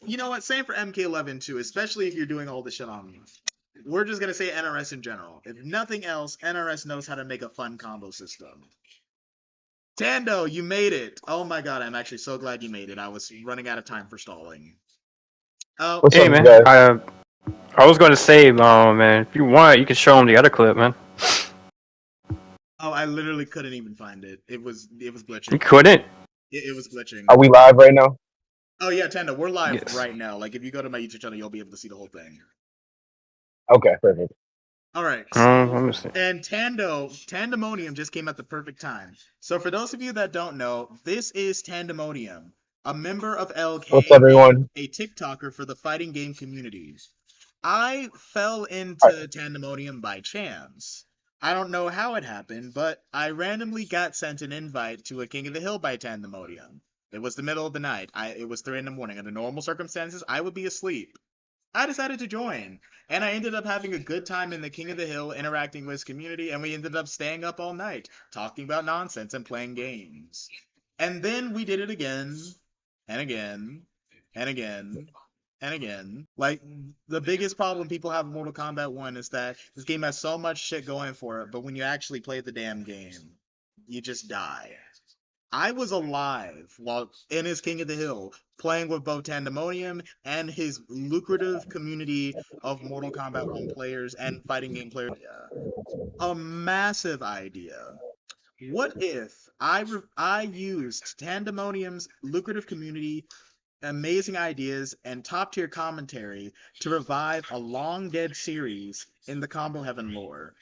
You know what? Same for MK11 too, especially if you're doing all this shit on me. We're just gonna say NRS in general. If nothing else, NRS knows how to make a fun combo system. Tando, you made it. Oh my god, I'm actually so glad you made it. I was running out of time for stalling. What's Hey up, man, guys? I was going to say, man, if you want, you can show him the other clip, man. Oh, I literally couldn't even find it. It was glitching. You couldn't? It was glitching. Are we live right now? Oh yeah, Tando, we're live Yes. right now. Like, if you go to my YouTube channel, you'll be able to see the whole thing. Okay, perfect. All right. Let me see. And Tandemonium just came at the perfect time. So for those of you that don't know, this is Tandemonium, a member of LK, What's up, everyone? a TikToker for the fighting game community. I fell into Tandemonium by chance. I don't know how it happened, but I randomly got sent an invite to a King of the Hill by Tandemonium. It was the middle of the night. It was 3 a.m. Under normal circumstances, I would be asleep. I decided to join, and I ended up having a good time in the King of the Hill, interacting with his community, and we ended up staying up all night, talking about nonsense and playing games. And then we did it again, and again, and again, and again. Like, the biggest problem people have in Mortal Kombat 1 is that this game has so much shit going for it, but when you actually play the damn game, you just die. I was alive while in his King of the Hill, playing with both Tandemonium and his lucrative community of Mortal Kombat 1 players and fighting game players. A massive idea. What if I used Tandemonium's lucrative community, amazing ideas, and top tier commentary to revive a long dead series in the Combo Heaven lore?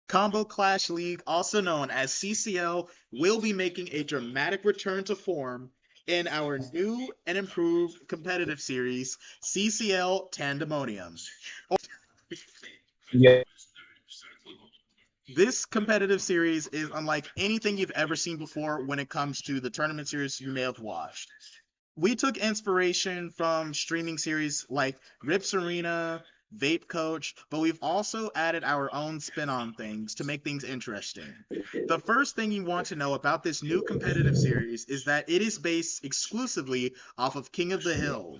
Combo Clash League, also known as CCL, will be making a dramatic return to form in our new and improved competitive series, CCL Tandemonium. Yeah. This competitive series is unlike anything you've ever seen before when it comes to the tournament series you may have watched. We took inspiration from streaming series like Rips Arena, Vape Coach, but we've also added our own spin on things to make things interesting. The first thing you want to know about this new competitive series is that it is based exclusively off of King of the Hill.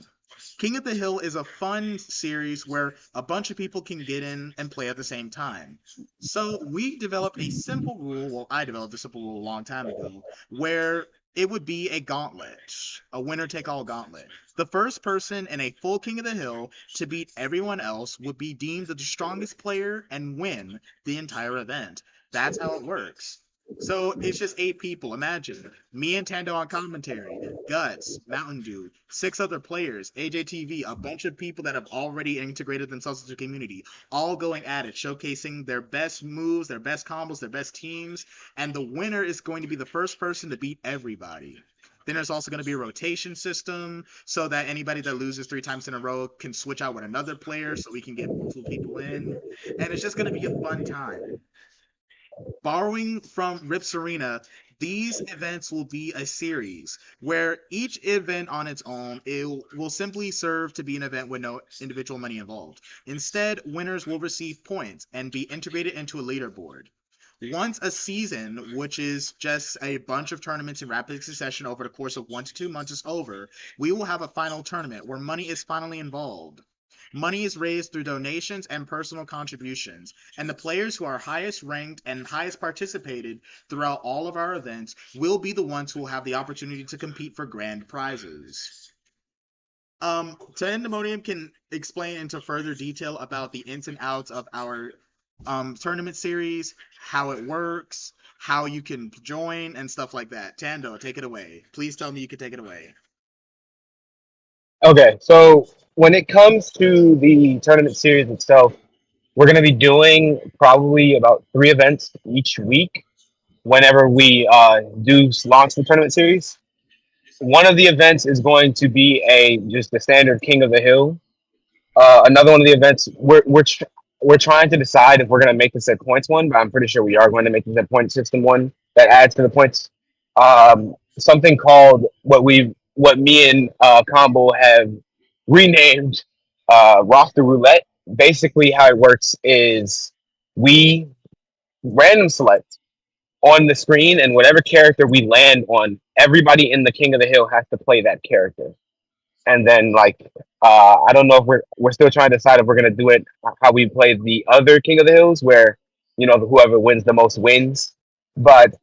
King of the Hill is a fun series where a bunch of people can get in and play at the same time. So we developed a simple rule, well, I developed a simple rule a long time ago, where it would be a gauntlet, a winner-take-all gauntlet. The first person in a full King of the Hill to beat everyone else would be deemed the strongest player and win the entire event. That's how it works. So it's just 8 people. Imagine me and Tando on commentary, Guts, Mountain Dew, 6 other players, AJTV, a bunch of people that have already integrated themselves into the community, all going at it, showcasing their best moves, their best combos, their best teams, and the winner is going to be the first person to beat everybody. Then there's also going to be a rotation system so that anybody that loses 3 times in a row can switch out with another player so we can get multiple people in. And it's just going to be a fun time. Borrowing from Rips Arena, These events will be a series where each event on its own will simply serve to be an event with no individual money involved. Instead, winners will receive points and be integrated into a leaderboard. Once a season, which is just a bunch of tournaments in rapid succession over the course of 1 to 2 months, is over, we will have a final tournament where money is finally involved. Money is raised through donations and personal contributions, and the players who are highest ranked and highest participated throughout all of our events will be the ones who will have the opportunity to compete for grand prizes. Tandemonium can explain into further detail about the ins and outs of our tournament series, how it works, how you can join, and stuff like that. Tando, take it away. Please tell me you can take it away. Okay, so when it comes to the tournament series itself, we're going to be doing probably about 3 events each week whenever we do launch the tournament series. One of the events is going to be just the standard King of the Hill. Another one of the events we're trying to decide if we're going to make this a points one, but I'm pretty sure we are going to make this a point system one that adds to the points. Something called what me and Combo have renamed roster roulette. Basically, how it works is we random select on the screen, and whatever character we land on, everybody in the King of the Hill has to play that character. And then I don't know if we're still trying to decide if we're gonna do it how we played the other King of the Hills, where whoever wins the most wins. But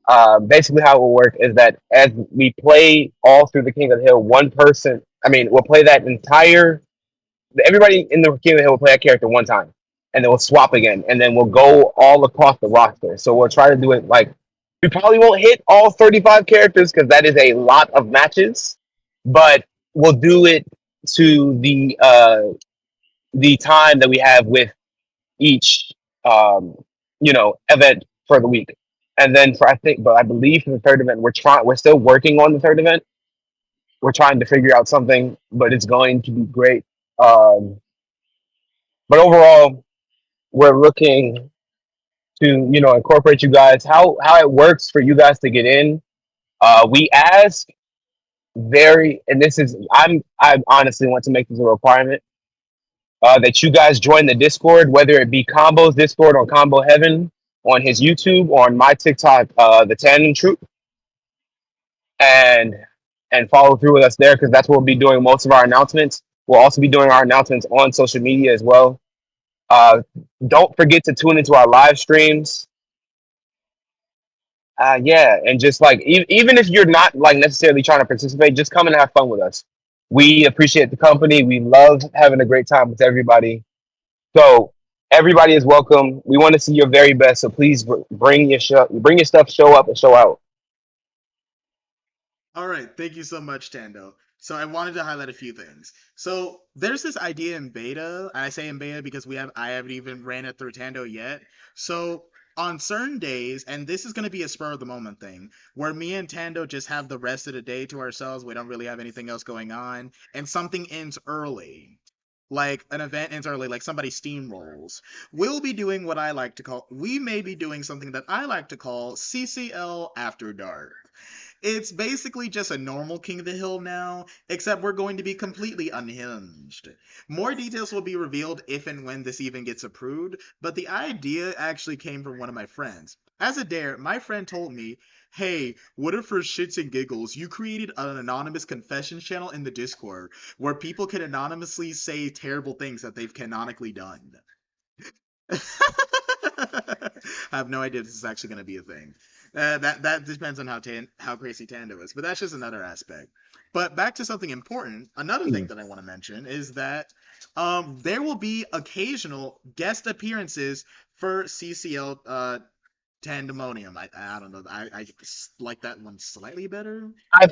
basically, how it will work is that as we play all through the King of the Hill, we'll play that entire. Everybody in the King of the Hill will play a character one time, and then we'll swap again, and then we'll go all across the roster. So we'll try to do it we probably won't hit all 35 characters because that is a lot of matches, but we'll do it to the time that we have with each event for the week. And then I believe for the third event, we're still working on the third event. We're trying to figure out something, but it's going to be great. But overall, we're looking to incorporate you guys. How it works for you guys to get in. We ask and this is I honestly want to make this a requirement that you guys join the Discord, whether it be Combo's Discord or Combo Heaven on his YouTube or on my TikTok, the Tandem Troop, and follow through with us there because that's where we'll be doing most of our announcements. We'll also be doing our announcements on social media as well. Don't forget to tune into our live streams. Yeah, and just even if you're not necessarily trying to participate, just come and have fun with us. We appreciate the company. We love having a great time with everybody. So everybody is welcome. We want to see your very best. So please bring your stuff, show up, and show out. All right, thank you so much, Tando. So I wanted to highlight a few things. So there's this idea in beta, and I say in beta because I haven't even ran it through Tando yet. So on certain days, and this is going to be a spur of the moment thing, where me and Tando just have the rest of the day to ourselves, we don't really have anything else going on, and something ends early. Like an event ends early, like somebody steamrolls. We may be doing something that I like to call CCL After Dark. It's basically just a normal King of the Hill now, except we're going to be completely unhinged. More details will be revealed if and when this even gets approved, but the idea actually came from one of my friends. As a dare, my friend told me, hey, what if for shits and giggles you created an anonymous confession channel in the Discord where people can anonymously say terrible things that they've canonically done? I have no idea if this is actually going to be a thing. That depends on how crazy Tando is, but that's just another aspect. But back to something important. Another thing that I want to mention is that there will be occasional guest appearances for CCL Tandemonium. I don't know. I like that one slightly better. I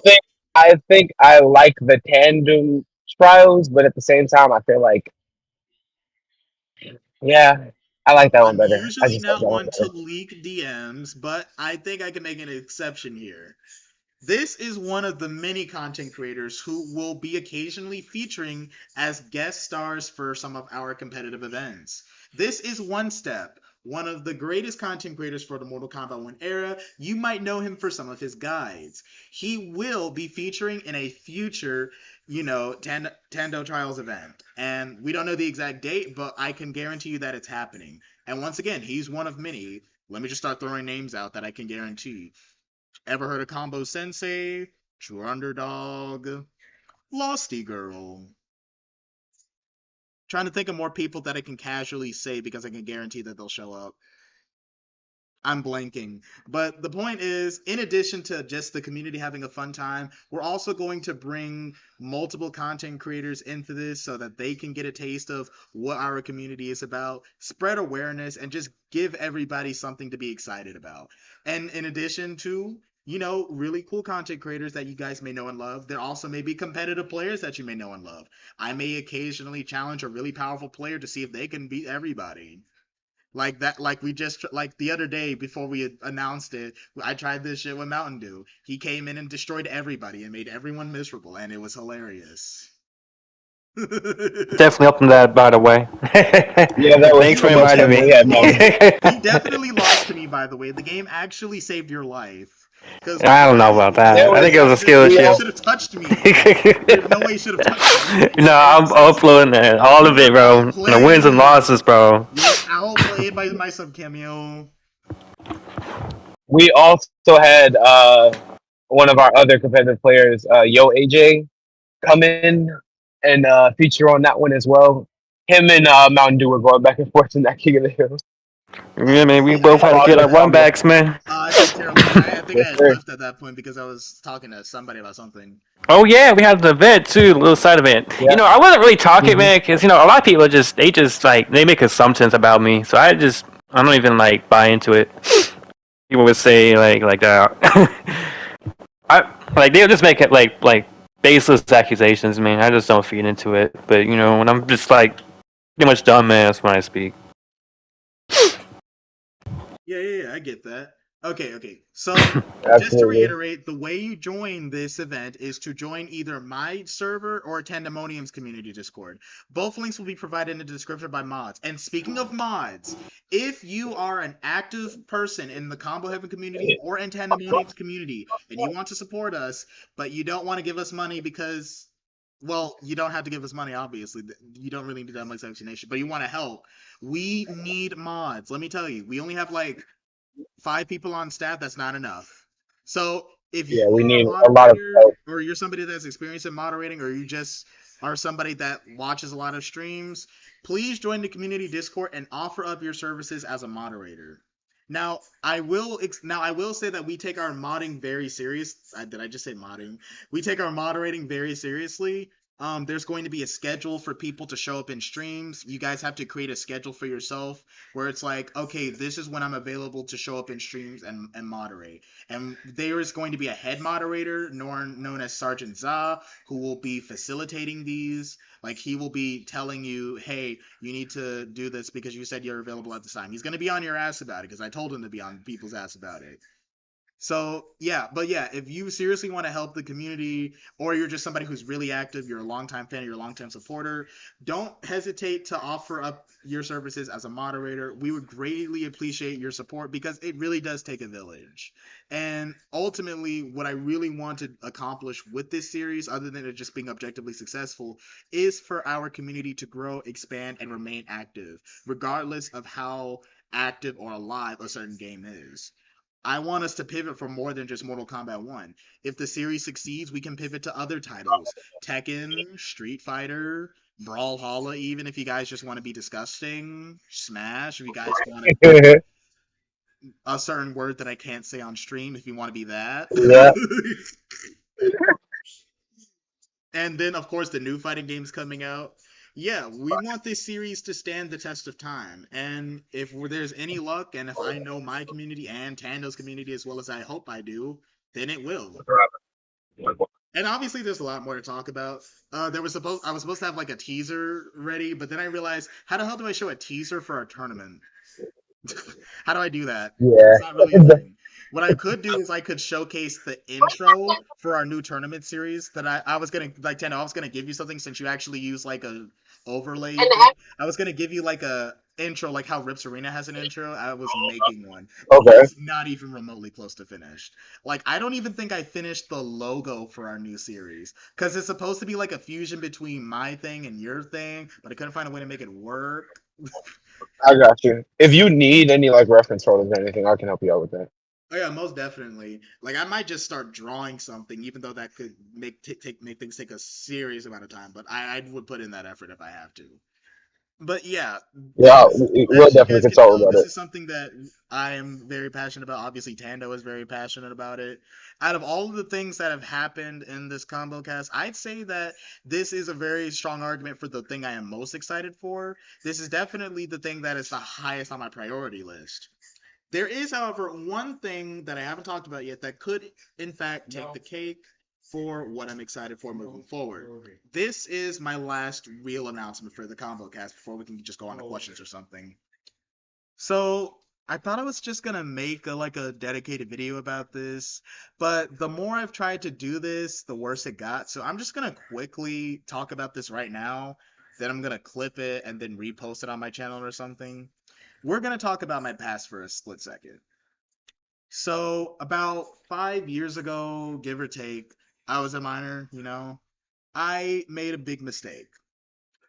think I like the tandem trials, but at the same time, I feel like yeah, I like that one I'm better. I usually just like not that one one to better. leak DMs, but I think I can make an exception here. This is one of the many content creators who will be occasionally featuring as guest stars for some of our competitive events. This is one step one of the greatest content creators for the Mortal Kombat 1 era. You might know him for some of his guides. He will be featuring in a future, Tando Trials event. And we don't know the exact date, but I can guarantee you that it's happening. And once again, he's one of many. Let me just start throwing names out that I can guarantee. Ever heard of Combo Sensei? True Underdog? Losty Girl? Trying to think of more people that I can casually say because I can guarantee that they'll show up. I'm blanking. But the point is, in addition to just the community having a fun time, we're also going to bring multiple content creators into this so that they can get a taste of what our community is about, spread awareness, and just give everybody something to be excited about. And in addition to, really cool content creators that you guys may know and love, there also may be competitive players that you may know and love. I may occasionally challenge a really powerful player to see if they can beat everybody. Like that, like the other day before we had announced it, I tried this shit with Mountain Dew. He came in and destroyed everybody and made everyone miserable, and it was hilarious. Definitely up on that, by the way. Yeah, that was Thanks for so much inviting fun. me. We had fun. You definitely lost to me, by the way. The game actually saved your life. I don't know about that. I think it was a skill You issue. should have touched me. There's no way you should have touched me. No, I'm uploading it. All of it, bro. The wins and losses, bro. You're outplayed by my sub cameo. We also had one of our other competitive players, Yo AJ, come in and feature on that one as well. Him and Mountain Dew were going back and forth in that King of the Hill. Yeah, man, we both had to get our run backs, man. I think I had left at that point because I was talking to somebody about something. Oh yeah, we had the event too, the little side event. Yeah. I wasn't really talking, man, because a lot of people they make assumptions about me, so I don't even buy into it. People would say like that. They'll just make it like baseless accusations, man. I just don't feed into it. But when I'm just pretty much dumb, man, that's when I speak. Yeah, I get that. Okay. So, just to reiterate, the way you join this event is to join either my server or Tandemonium's community Discord. Both links will be provided in the description by mods. And speaking of mods, if you are an active person in the Combo Heaven community or in Tandemonium's community, and you want to support us, but you don't want to give us money because, well, you don't have to give us money, obviously. You don't really need that much explanation, but you want to help. We need mods. Let me tell you, we only have 5 people on staff. That's not enough. So if we need a lot of help, or you're somebody that's experienced in moderating, or you just are somebody that watches a lot of streams, please join the community Discord and offer up your services as a moderator. Now, I will say that we take our modding very serious. Did I just say modding? We take our moderating very seriously. There's going to be a schedule for people to show up in streams. You guys have to create a schedule for yourself where it's like, okay, this is when I'm available to show up in streams and moderate. And there is going to be a head moderator known as Sergeant Za, who will be facilitating these. He will be telling you, hey, you need to do this because you said you're available at this time. He's going to be on your ass about it because I told him to be on people's ass about it. So, if you seriously want to help the community, or you're just somebody who's really active, you're a longtime fan, you're a longtime supporter, don't hesitate to offer up your services as a moderator. We would greatly appreciate your support because it really does take a village. And ultimately, what I really want to accomplish with this series, other than it just being objectively successful, is for our community to grow, expand, and remain active, regardless of how active or alive a certain game is. I want us to pivot for more than just Mortal Kombat 1. If the series succeeds, we can pivot to other titles. Tekken, Street Fighter, Brawlhalla, even if you guys just want to be disgusting. Smash, if you guys want to a certain word that I can't say on stream, if you want to be that. Yeah. And then, of course, the new fighting games coming out. Yeah, we want this series to stand the test of time. And if there's any luck, and if I know my community and Tando's community as well as I hope I do, then it will. And obviously, there's a lot more to talk about. I was supposed to have a teaser ready, but then I realized, how the hell do I show a teaser for our tournament? How do I do that? Yeah. It's not really a thing. What I could do is I could showcase the intro for our new tournament series that I was gonna Tando, I was gonna give you something since you actually use a overlay. I was gonna give you intro, like how Rips Arena has an intro, I was making one. Okay. It's not even remotely close to finished. Like, I don't even think I finished the logo for our new series, because it's supposed to be like a fusion between my thing and your thing, but I couldn't find a way to make it work. I got you. If you need any like reference photos or anything, I can help you out with that. Oh yeah, most definitely. Like, I might just start drawing something, even though that could make things take a serious amount of time. But I would put in that effort if I have to. But yeah, Yeah, we'll as you definitely guys can consult tell, about this it. is something that I am very passionate about. Obviously, Tando is very passionate about it. Out of all of the things that have happened in this combo cast, I'd say that this is a very strong argument for the thing I am most excited for. This is definitely the thing that is the highest on my priority list. There is, however, one thing that I haven't talked about yet that could, in fact, take the cake for what I'm excited for moving forward. This is my last real announcement for the combo cast before we can just go on to questions or something. So I thought I was just gonna make like a dedicated video about this, but the more I've tried to do this, the worse it got. So I'm just gonna quickly talk about this right now. Then I'm gonna clip it and then repost it on my channel or something. We're gonna talk about my past for a split second. So about 5 years ago, give or take, I was a minor, I made a big mistake.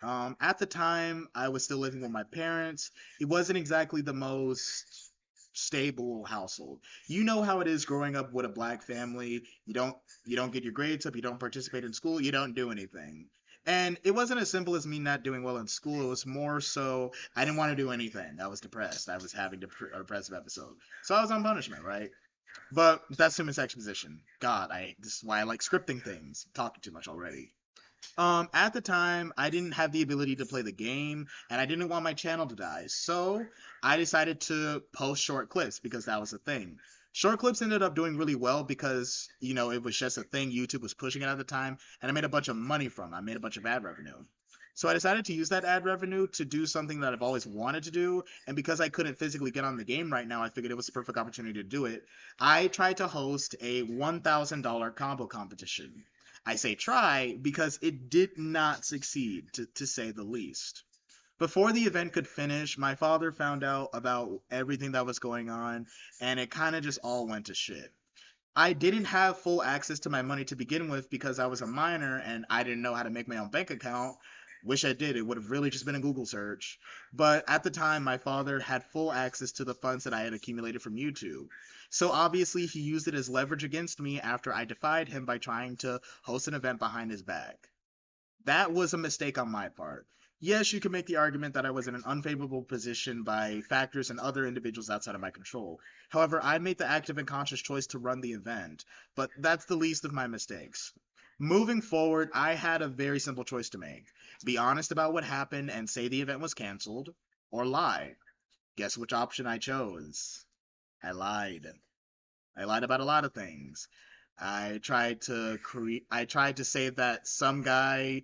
At the time, I was still living with my parents. It wasn't exactly the most stable household. You know how it is growing up with a black family. You don't get your grades up, you don't participate in school, you don't do anything. And it wasn't as simple as me not doing well in school. It was more so I didn't want to do anything. I was depressed. I was having a depressive episode. So I was on punishment, right? But that's human exposition. God, this is why I like scripting things. Talking too much already. At the time, I didn't have the ability to play the game, and I didn't want my channel to die, so I decided to post short clips because that was a thing. Short clips ended up doing really well because, it was just a thing. YouTube was pushing it at the time, and I made a bunch of money from it. I made a bunch of ad revenue. So I decided to use that ad revenue to do something that I've always wanted to do, and because I couldn't physically get on the game right now, I figured it was the perfect opportunity to do it. I tried to host a $1,000 combo competition. I say try because it did not succeed, to say the least. Before the event could finish, my father found out about everything that was going on, and it kind of just all went to shit. I didn't have full access to my money to begin with because I was a minor and I didn't know how to make my own bank account. Wish I did. It would have really just been a Google search. But at the time, my father had full access to the funds that I had accumulated from YouTube. So obviously, he used it as leverage against me after I defied him by trying to host an event behind his back. That was a mistake on my part. Yes, you can make the argument that I was in an unfavorable position by factors and other individuals outside of my control. However, I made the active and conscious choice to run the event, but that's the least of my mistakes. Moving forward, I had a very simple choice to make. Be honest about what happened and say the event was canceled, or lie. Guess which option I chose? I lied. I lied about a lot of things. I tried to say that some guy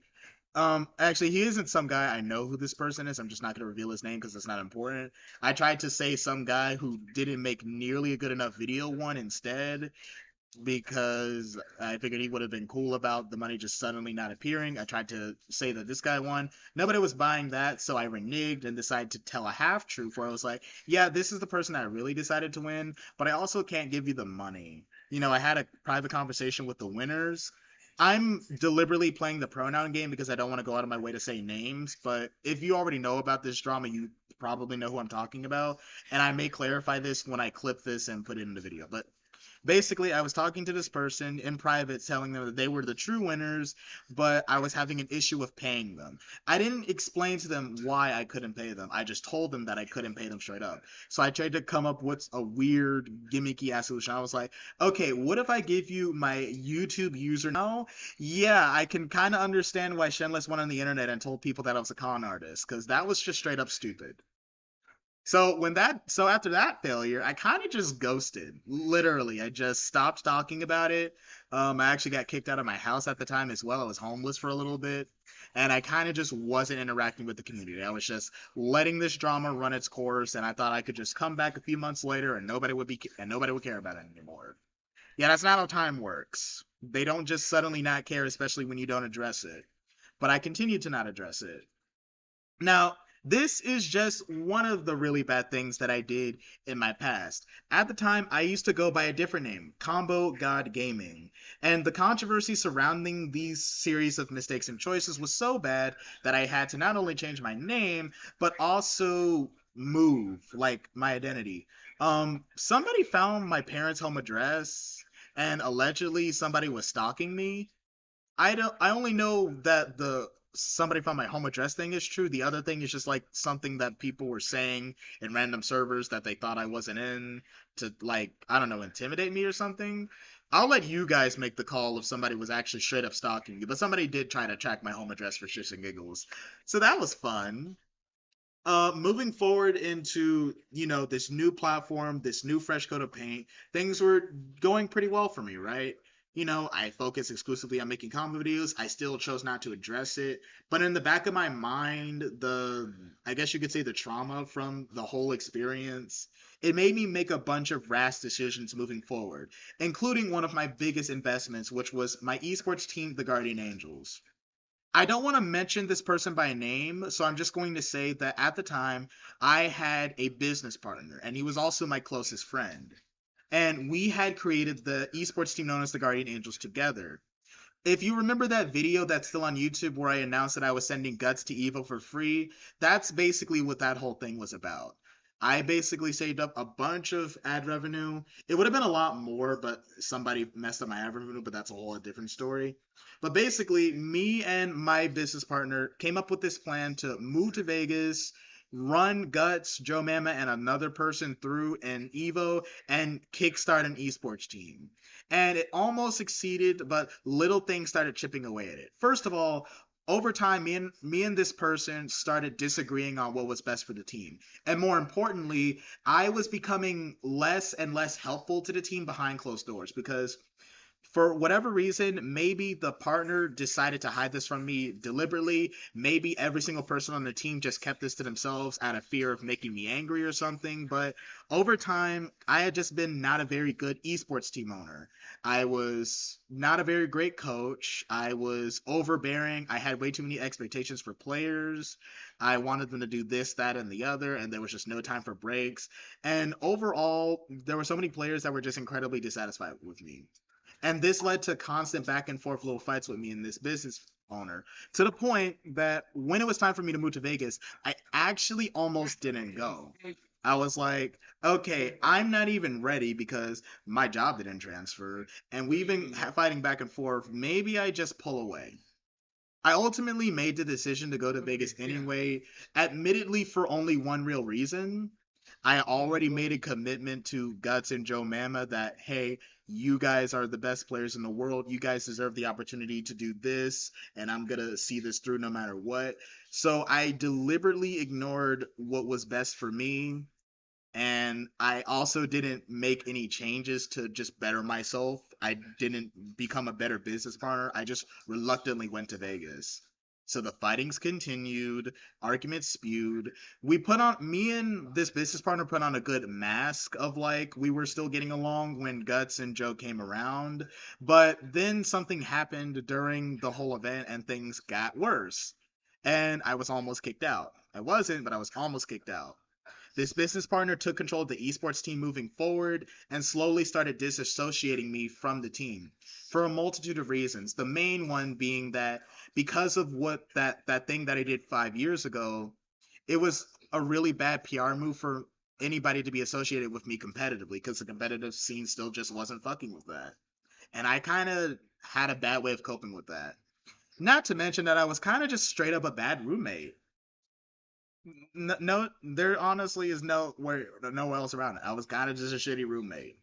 actually, he isn't some guy. I know who this person is. I'm just not going to reveal his name because it's not important. I tried to say some guy who didn't make nearly a good enough video one instead because I figured he would have been cool about the money just suddenly not appearing. I tried to say that this guy won. Nobody was buying that, so I reneged and decided to tell a half-truth where I was like, yeah, this is the person I really decided to win, but I also can't give you the money. I had a private conversation with the winners. I'm deliberately playing the pronoun game because I don't want to go out of my way to say names, but if you already know about this drama, you probably know who I'm talking about, and I may clarify this when I clip this and put it in the video, but basically, I was talking to this person in private, telling them that they were the true winners, but I was having an issue with paying them. I didn't explain to them why I couldn't pay them. I just told them that I couldn't pay them straight up. So I tried to come up with a weird, gimmicky ass solution. I was like, okay, what if I give you my YouTube user now? Yeah, I can kind of understand why SHAMELESS went on the internet and told people that I was a con artist, because that was just straight up stupid. So after that failure, I kind of just ghosted. Literally, I just stopped talking about it. I actually got kicked out of my house at the time as well. I was homeless for a little bit, and I kind of just wasn't interacting with the community. I was just letting this drama run its course, and I thought I could just come back a few months later and nobody would care about it anymore. Yeah, that's not how time works. They don't just suddenly not care, especially when you don't address it. But I continued to not address it. Now, This is just one of the really bad things that I did in my past. At the time, I used to go by a different name, Combo God Gaming, and the controversy surrounding these series of mistakes and choices was so bad that I had to not only change my name, but also move, like, my identity. Somebody found my parents' home address, and allegedly somebody was stalking me. I only know that the somebody found my home address thing is true. The other thing is just like something that people were saying in random servers that they thought I wasn't in to, like, I don't know, intimidate me or something. I'll let you guys make the call if somebody was actually straight up stalking you, but somebody did try to track my home address for shits and giggles. So that was fun. Moving forward into, this new platform, this new fresh coat of paint, things were going pretty well for me, right? I focused exclusively on making comedy videos. I still chose not to address it, but in the back of my mind, I guess you could say the trauma from the whole experience, it made me make a bunch of rash decisions moving forward, including one of my biggest investments, which was my esports team, the Guardian Angels. I don't want to mention this person by name, so I'm just going to say that at the time, I had a business partner, and he was also my closest friend. And we had created the esports team known as the Guardian Angels together. If you remember that video that's still on YouTube where I announced that I was sending guts to Evo for free, that's basically what that whole thing was about. I basically saved up a bunch of ad revenue. It would have been a lot more, but somebody messed up my ad revenue, but that's a whole different story. But basically, me and my business partner came up with this plan to move to Vegas, run Guts, Joe Mama, and another person through an Evo and kickstart an esports team. And it almost succeeded, but little things started chipping away at it. First of all, over time, me and this person started disagreeing on what was best for the team. And more importantly, I was becoming less and less helpful to the team behind closed doors because for whatever reason, maybe the partner decided to hide this from me deliberately. Maybe every single person on the team just kept this to themselves out of fear of making me angry or something. But over time, I had just been not a very good esports team owner. I was not a very great coach. I was overbearing. I had way too many expectations for players. I wanted them to do this, that, and the other, and there was just no time for breaks. And overall, there were so many players that were just incredibly dissatisfied with me. And this led to constant back and forth little fights with me and this business owner, to the point that when it was time for me to move to Vegas, I actually almost didn't go. I was like, okay, I'm not even ready because my job didn't transfer, and we've been fighting back and forth. Maybe I just pull away. I ultimately made the decision to go to Vegas anyway, admittedly for only one real reason. I already made a commitment to Guts and Joe Mama that, hey, you guys are the best players in the world. You guys deserve the opportunity to do this, and I'm going to see this through no matter what. So I deliberately ignored what was best for me, and I also didn't make any changes to just better myself. I didn't become a better business partner. I just reluctantly went to Vegas. So the fightings continued, arguments spewed. Me and this business partner put on a good mask of like we were still getting along when Guts and Joe came around. But then something happened during the whole event and things got worse. And I was almost kicked out. I wasn't, but I was almost kicked out. This business partner took control of the esports team moving forward and slowly started disassociating me from the team for a multitude of reasons. The main one being that because of what that thing that I did 5 years ago, it was a really bad PR move for anybody to be associated with me competitively because the competitive scene still just wasn't fucking with that. And I kind of had a bad way of coping with that. Not to mention that I was kind of just straight up a bad roommate. No, there honestly is nowhere else around it. I was kind of just a shitty roommate.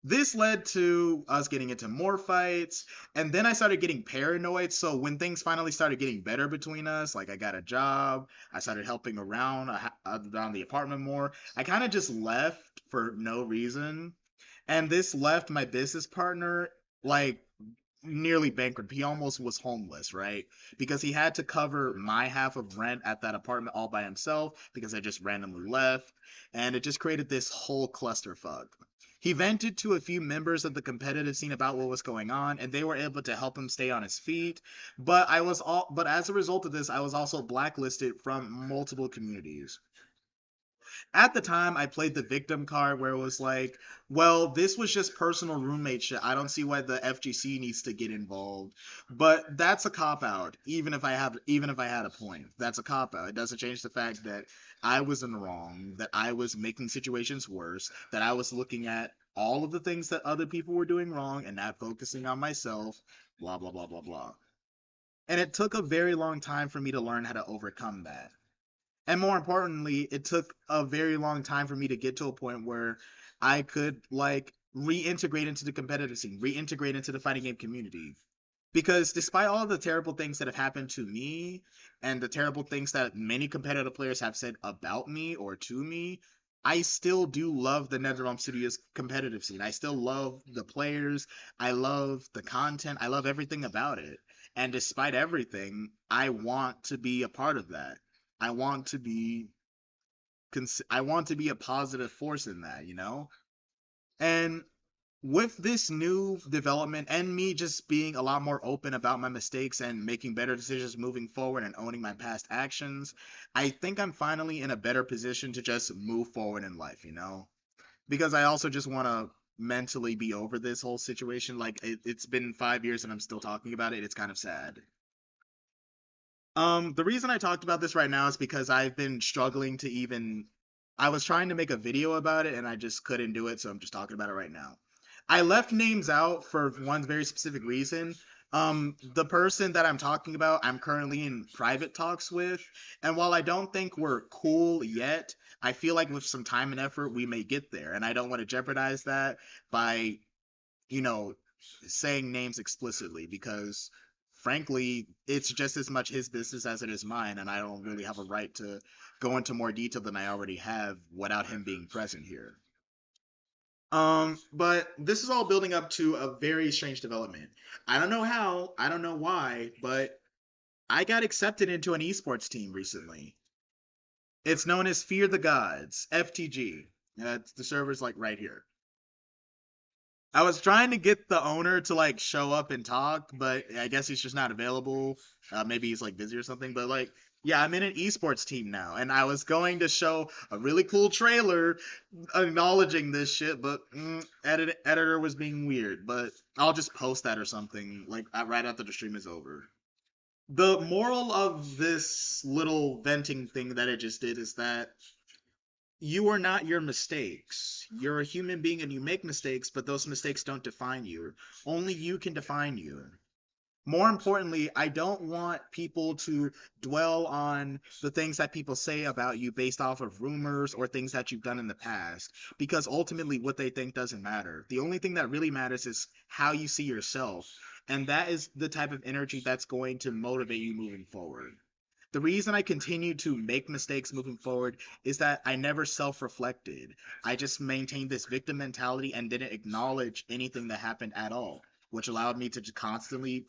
This led to us getting into more fights, and then I started getting paranoid. So when things finally started getting better between us, like I got a job, I started helping around the apartment more. I kind of just left for no reason, and this left my business partner like nearly bankrupt. He almost was homeless, right? Because he had to cover my half of rent at that apartment all by himself because I just randomly left. And it just created this whole clusterfuck. He vented to a few members of the competitive scene about what was going on, and they were able to help him stay on his feet. But as a result of this, I was also blacklisted from multiple communities. At the time, I played the victim card where it was like, well, this was just personal roommate shit. I don't see why the FGC needs to get involved. But that's a cop out. Even if I had a point, that's a cop out. It doesn't change the fact that I was in the wrong, that I was making situations worse, that I was looking at all of the things that other people were doing wrong and not focusing on myself, blah, blah, blah, blah, blah. And it took a very long time for me to learn how to overcome that. And more importantly, it took a very long time for me to get to a point where I could like reintegrate into the competitive scene, reintegrate into the fighting game community. Because despite all the terrible things that have happened to me and the terrible things that many competitive players have said about me or to me, I still do love the NetherRealm Studios competitive scene. I still love the players. I love the content. I love everything about it. And despite everything, I want to be a part of that. I want to be a positive force in that, you know? And with this new development and me just being a lot more open about my mistakes and making better decisions moving forward and owning my past actions, I think I'm finally in a better position to just move forward in life, you know? Because I also just want to mentally be over this whole situation. Like, it's been 5 years and I'm still talking about it. It's kind of sad. The reason I talked about this right now is because I've been struggling to even. I was trying to make a video about it and I just couldn't do it, so I'm just talking about it right now. I left names out for one very specific reason. The person that I'm talking about, I'm currently in private talks with, and while I don't think we're cool yet, I feel like with some time and effort, we may get there, and I don't want to jeopardize that by, you know, saying names explicitly because frankly, it's just as much his business as it is mine, and I don't really have a right to go into more detail than I already have without him being present here. But this is all building up to a very strange development. I don't know how, I don't know why, but I got accepted into an esports team recently. It's known as Fear the Gods, FTG. The server's like right here. I was trying to get the owner to like show up and talk, but I guess he's just not available. Maybe he's like busy or something. But like, yeah, I'm in an esports team now, and I was going to show a really cool trailer acknowledging this shit, but editor was being weird. But I'll just post that or something like right after the stream is over. The moral of this little venting thing that I just did is that you are not your mistakes. You're a human being and you make mistakes, but those mistakes don't define you. Only you can define you. More importantly, I don't want people to dwell on the things that people say about you based off of rumors or things that you've done in the past, because ultimately what they think doesn't matter. The only thing that really matters is how you see yourself, and that is the type of energy that's going to motivate you moving forward. The reason I continue to make mistakes moving forward is that I never self-reflected. I just maintained this victim mentality and didn't acknowledge anything that happened at all, which allowed me to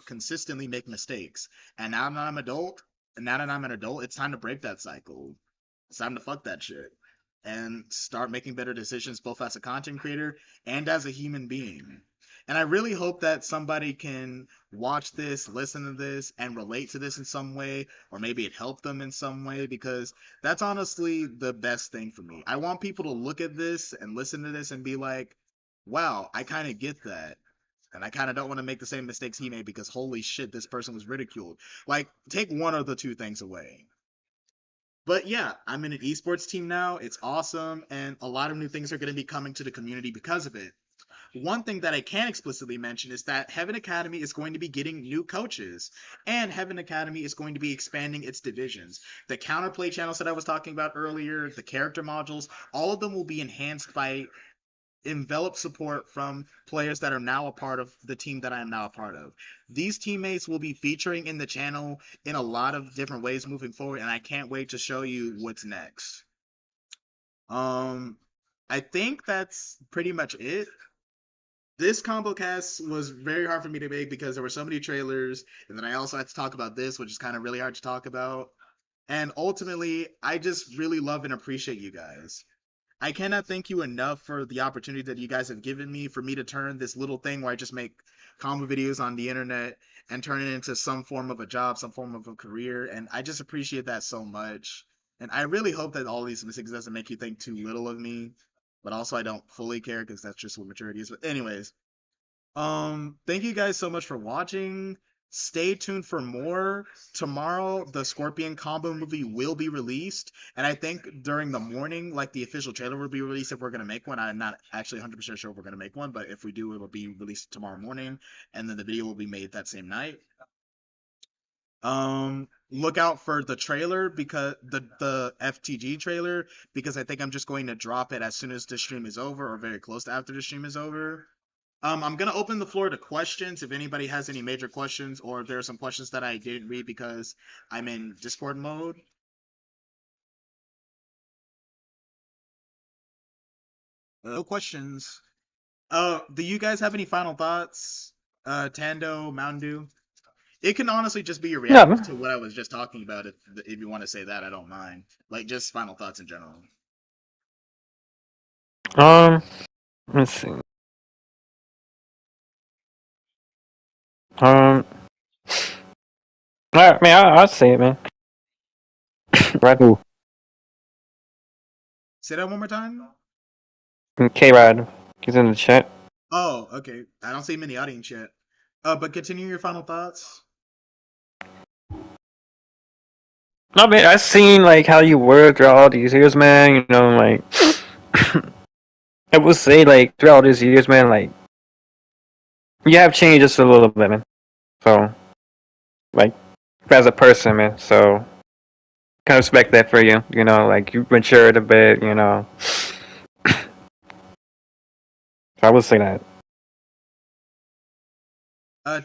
consistently make mistakes. And now that I'm an adult, it's time to break that cycle. It's time to fuck that shit and start making better decisions both as a content creator and as a human being. And I really hope that somebody can watch this, listen to this, and relate to this in some way, or maybe it helped them in some way, because that's honestly the best thing for me. I want people to look at this and listen to this and be like, wow, I kind of get that. And I kind of don't want to make the same mistakes he made because holy shit, this person was ridiculed. Like, take one of the two things away. But yeah, I'm in an esports team now. It's awesome. And a lot of new things are going to be coming to the community because of it. One thing that I can explicitly mention is that Heaven Academy is going to be getting new coaches, and Heaven Academy is going to be expanding its divisions. The counterplay channels that I was talking about earlier, the character modules, all of them will be enhanced by enveloped support from players that are now a part of the team that I am now a part of. These teammates will be featuring in the channel in a lot of different ways moving forward, and I can't wait to show you what's next. I think that's pretty much it. This combo cast was very hard for me to make because there were so many trailers, and then I also had to talk about this, which is kind of really hard to talk about. And ultimately, I just really love and appreciate you guys. I cannot thank you enough for the opportunity that you guys have given me for me to turn this little thing where I just make combo videos on the internet and turn it into some form of a job, some form of a career, and I just appreciate that so much. And I really hope that all these mistakes doesn't make you think too little of me, but also I don't fully care because that's just what maturity is. But anyways, thank you guys so much for watching. Stay tuned for more. Tomorrow, the Scorpion combo movie will be released, and I think during the morning, like the official trailer will be released if we're gonna make one. I'm not actually 100% sure if we're gonna make one, but if we do, it'll be released tomorrow morning, and then the video will be made that same night. Look out for the trailer because the FTG trailer, because I think I'm just going to drop it as soon as the stream is over or very close to after the stream is over. I'm gonna open the floor to questions if anybody has any major questions or if there are some questions that I didn't read because I'm in Discord mode. No questions. Do you guys have any final thoughts? Tando, Mountain Dew? It can honestly just be your No, reaction to what I was just talking about. If you want to say that, I don't mind. Like just final thoughts in general. let's see. I mean, I'll say it, man. Right. Say that one more time. K-Rod, he's in the chat. Oh, okay. I don't see him in the audience yet. But continue your final thoughts. No, man, I've seen like how you were throughout all these years, man. You know, like I would say, like throughout all these years, man, like you have changed just a little bit, man. So, like as a person, man. So, kind of respect that for you. You know, like you matured a bit. You know, so I would say that.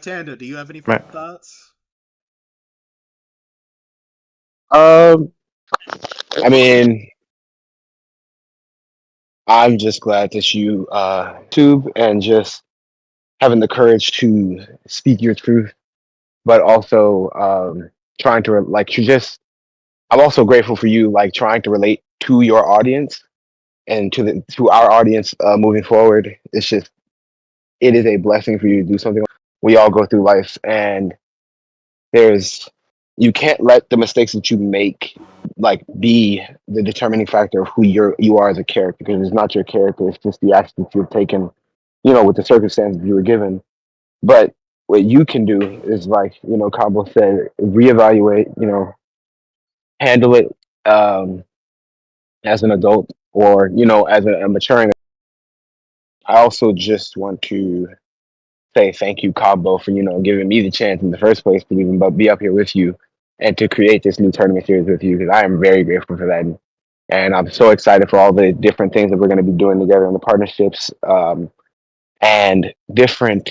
Tanda, do you have any final thoughts? I mean, I'm just glad that you tube and just having the courage to speak your truth, but also trying to like you just. I'm also grateful for you like trying to relate to your audience and to our audience moving forward. It's just it is a blessing for you to do something. We all go through life, and there's you can't let the mistakes that you make like be the determining factor of who you are as a character, because it's not your character, it's just the actions you've taken, with the circumstances you were given. But what you can do is, like, Cabo said, reevaluate, handle it as an adult, or as a maturing. I also just want to say thank you, Cabo, for giving me the chance in the first place to even be up here with you and to create this new tournament series with you, because I am very grateful for that. And I'm so excited for all the different things that we're going to be doing together in the partnerships, and different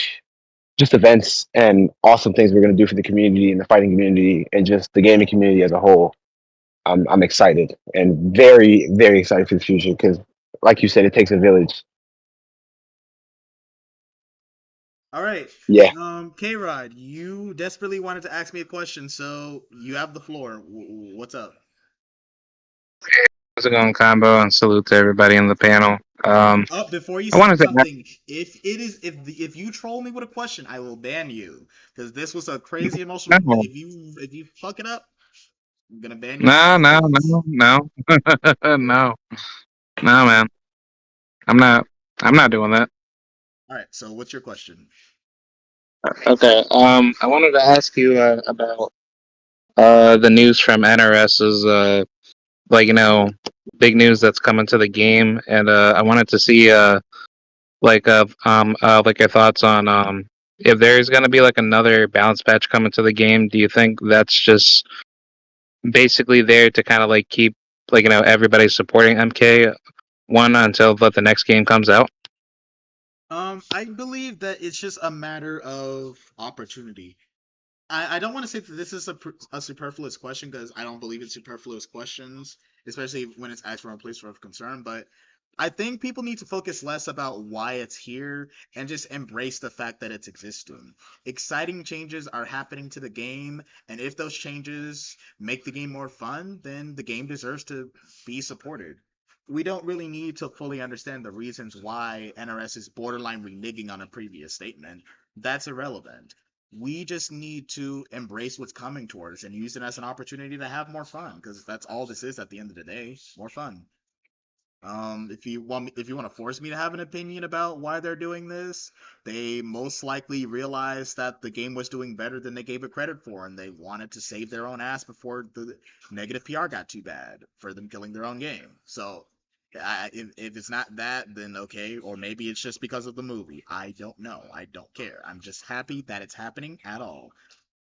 just events and awesome things we're going to do for the community and the fighting community and just the gaming community as a whole. I'm excited and very, very excited for the future because, like you said, it takes a village. All right. Yeah. K-Rod, you desperately wanted to ask me a question, so you have the floor. What's up? How's it going, Combo? And salute to everybody in the panel. Before you I say wanted to something, if you troll me with a question, I will ban you because this was a crazy emotional. No, If you fuck it up, I'm gonna ban you. no, no, no, no, no, man. I'm not. I'm not doing that. All right. So what's your question? Okay. I wanted to ask you about the news from NRS's like big news that's coming to the game, and I wanted to see like your thoughts on if there's gonna be like another balance patch coming to the game. Do you think that's just basically there to kind of like keep like everybody supporting MK1 until the next game comes out? I believe that it's just a matter of opportunity. I don't want to say that this is a superfluous question because I don't believe it's superfluous questions, especially when it's asked from a place of concern. But I think people need to focus less about why it's here and just embrace the fact that it's existing. Exciting changes are happening to the game, and if those changes make the game more fun, then the game deserves to be supported. we don't really need to fully understand the reasons why NRS is borderline reneging on a previous statement. That's irrelevant. We just need to embrace what's coming towards us and use it as an opportunity to have more fun, because that's all this is at the end of the day. More fun. If you want to force me to have an opinion about why they're doing this, they most likely realized that the game was doing better than they gave it credit for, and they wanted to save their own ass before the negative PR got too bad for them killing their own game. So, if it's not that, then okay, or maybe it's just because of the movie. I don't know. I don't care. I'm just happy that it's happening at all.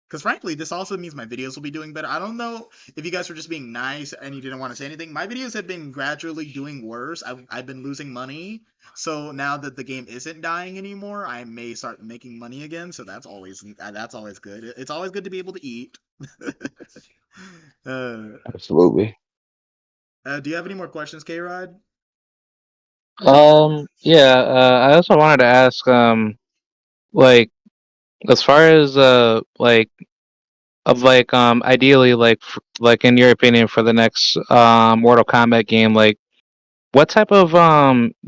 Because frankly, this also means my videos will be doing better. I don't know if you guys were just being nice and you didn't want to say anything. My videos have been gradually doing worse. I've been losing money. So now that the game isn't dying anymore, I may start making money again. So that's always good. It's always good to be able to eat. Absolutely. Do you have any more questions, K-Rod? Yeah. I also wanted to ask, like, as far as ideally, like in your opinion, for the next Mortal Kombat game, like, what type of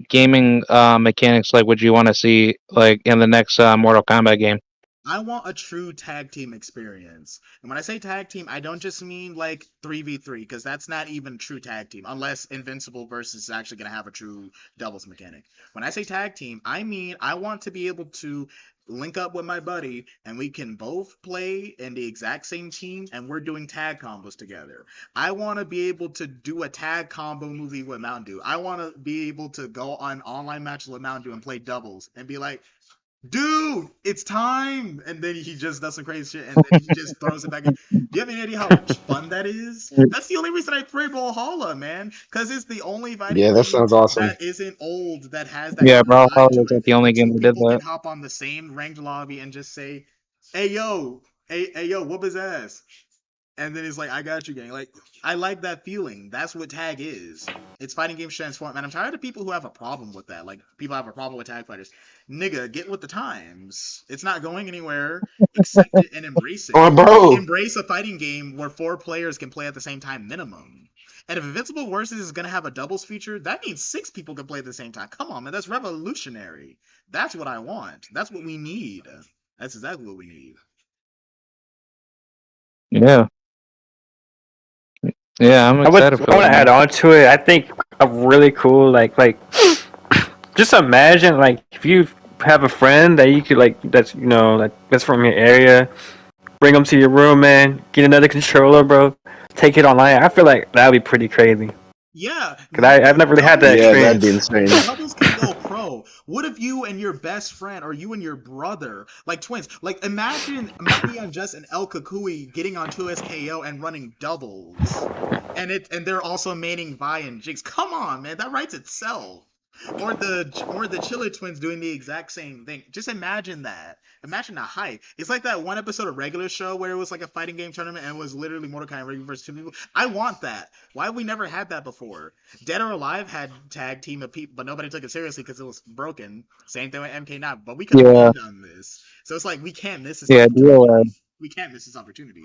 gaming mechanics like would you want to see like in the next Mortal Kombat game? I want a true tag team experience. And when I say tag team, I don't just mean like 3v3, because that's not even true tag team, unless Invincible versus is actually going to have a true doubles mechanic. When I say tag team, I mean I want to be able to link up with my buddy and we can both play in the exact same team and we're doing tag combos together. I want to be able to do a tag combo movie with Mountain Dew. I want to be able to go on online matches with Mountain Dew and play doubles and be like, dude, it's time, and then he just does some crazy shit, and then he just throws it back in. Do you have any idea how much fun that is? That's the only reason I play Brawlhalla, man, because it's the only fighting Yeah, that game sounds awesome. that isn't old, that has that Yeah, kind of bro, vibe to was like it, the only where game two that did people can that. hop on the same ranked lobby and just say, hey yo, hey yo, whoop his ass. And then it's like, I got you, gang. Like, I like that feeling. That's what tag is. It's fighting games transform. And I'm tired of people who have a problem with that. Like, people have a problem with tag fighters. Nigga, get with the times. It's not going anywhere. Accept it and embrace it. Oh, bro. Embrace a fighting game where 4 players can play at the same time minimum. And if Invincible Versus is going to have a doubles feature, that means 6 people can play at the same time. Come on, man. That's revolutionary. That's what I want. That's what we need. That's exactly what we need. Yeah. Yeah, I'm I would excited for want to that, add man. on to it. I think a really cool like just imagine like if you have a friend that you could like that's like that's from your area, bring them to your room, man. Get another controller, bro. Take it online. I feel like that'd be pretty crazy. Yeah, Cause I've never really had that Yeah, that'd be experience. insane. doubles can go pro. What if you and your best friend, or you and your brother, like twins? Like imagine Mighty Unjust and El Kukui getting on 2SKO and running doubles, and they're also maining Vi and Jinx. Come on, man, that writes itself. Or the Chiller twins doing the exact same thing. Just imagine that. Imagine the hype. It's like that one episode of Regular Show where it was like a fighting game tournament and it was literally Mortal Kombat versus 2 people. I want that. Why have we never had that before? Dead or Alive had tag team of people, but nobody took it seriously because it was broken. Same thing with MK9, but we could have Yeah. done this. So it's like we can't miss this Yeah, opportunity. We can't miss this opportunity.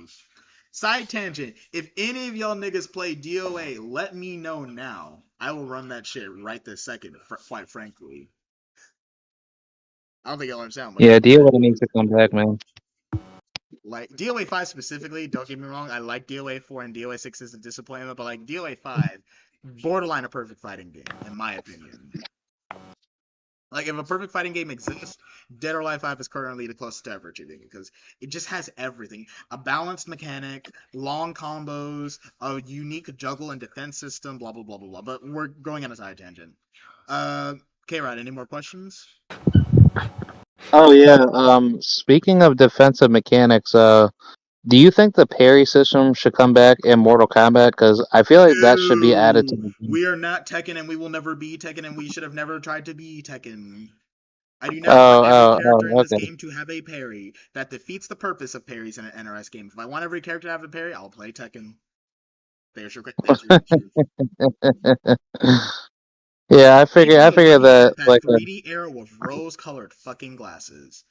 Side tangent. If any of y'all niggas play DOA, let me know now. I will run that shit right this second, quite frankly. I don't think y'all understand. Yeah, DOA needs to come back, man. Like, DOA 5 specifically, don't get me wrong, I like DOA 4 and DOA 6 is a disappointment, but like DOA 5, borderline a perfect fighting game, in my opinion. Like, if a perfect fighting game exists, Dead or Alive 5 is currently the closest to ever achieving it, because it just has everything. A balanced mechanic, long combos, a unique juggle and defense system, blah, blah, blah, blah, blah. But we're going on a side tangent. K-Rod, any more questions? Oh yeah. Speaking of defensive mechanics, do you think the parry system should come back in Mortal Kombat? Because I feel like that should be added to No, the game. we are not Tekken, and we will never be Tekken, and we should have never tried to be Tekken. I do not want every character in this Okay. game to have a parry. That defeats the purpose of parries in an NRS game. If I want every character to have a parry, I'll play Tekken. There's your question. Yeah, I figure that That like 3D era with rose-colored fucking glasses.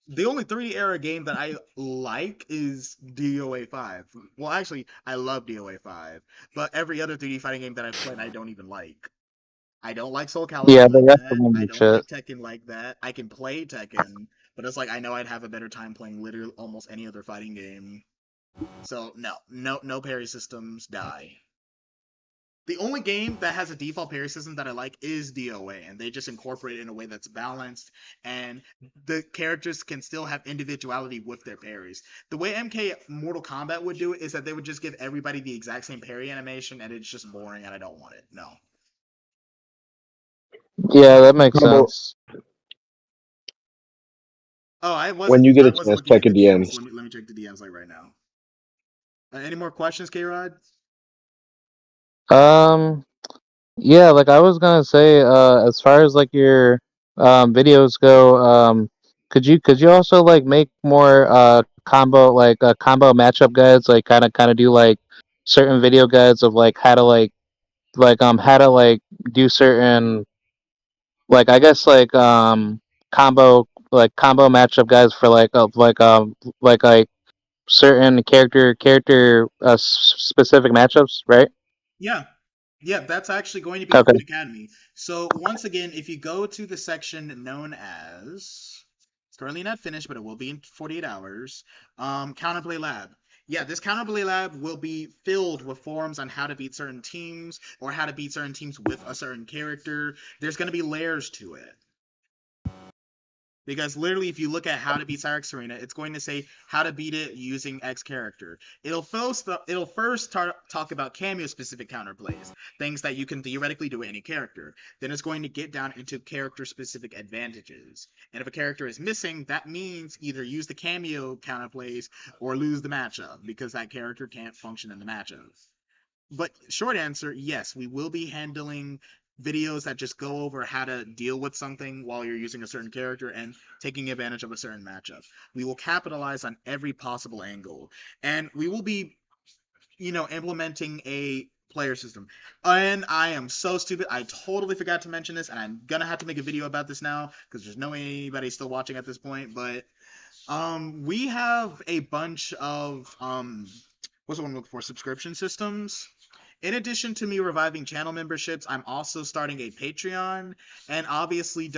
The only 3D era game that I like is DOA 5. Well, actually, I love DOA 5, but every other 3D fighting game that I've played, I don't even like. I don't like Soul Calibur Yeah, like the rest of that. them I are don't shit. like Tekken like that. I can play Tekken, but it's like I know I'd have a better time playing literally almost any other fighting game. So no parry systems, die. The only game that has a default parry system that I like is DOA, and they just incorporate it in a way that's balanced, and the characters can still have individuality with their parries. The way MK Mortal Kombat would do it is that they would just give everybody the exact same parry animation, and it's just boring, and I don't want it. No. Yeah, that makes How about sense. Oh, when you get I a was chance, looking check at the your DMs. DMs? Let me check the DMs like right now. Any more questions, K Rod? Um, yeah, like I was gonna say, as far as like your videos go, could you also like make more combo matchup guides, like kind of do like certain video guides of like how to like do certain, like I guess combo matchup guides for like certain character specific matchups, right? Yeah. Yeah, that's actually going to be Okay. Food Academy. So once again, if you go to the section known as, it's currently not finished, but it will be in 48 hours. Counterplay Lab. Yeah, this Counterplay Lab will be filled with forums on how to beat certain teams or how to beat certain teams with a certain character. There's going to be layers to it. Because literally, if you look at how to beat Cyrax Arena, it's going to say how to beat it using X character. It'll first talk about cameo specific counterplays, things that you can theoretically do with any character. Then it's going to get down into character specific advantages. And if a character is missing, that means either use the cameo counterplays or lose the matchup because that character can't function in the matchup. But short answer, yes, we will be handling videos that just go over how to deal with something while you're using a certain character and taking advantage of a certain matchup. We will capitalize on every possible angle. And we will be, implementing a player system. And I am so stupid. I totally forgot to mention this, and I'm gonna have to make a video about this now because there's no way anybody still watching at this point. But we have a bunch of what's the one I'm looking for? Subscription systems. In addition to me reviving channel memberships, I'm also starting a Patreon, and obviously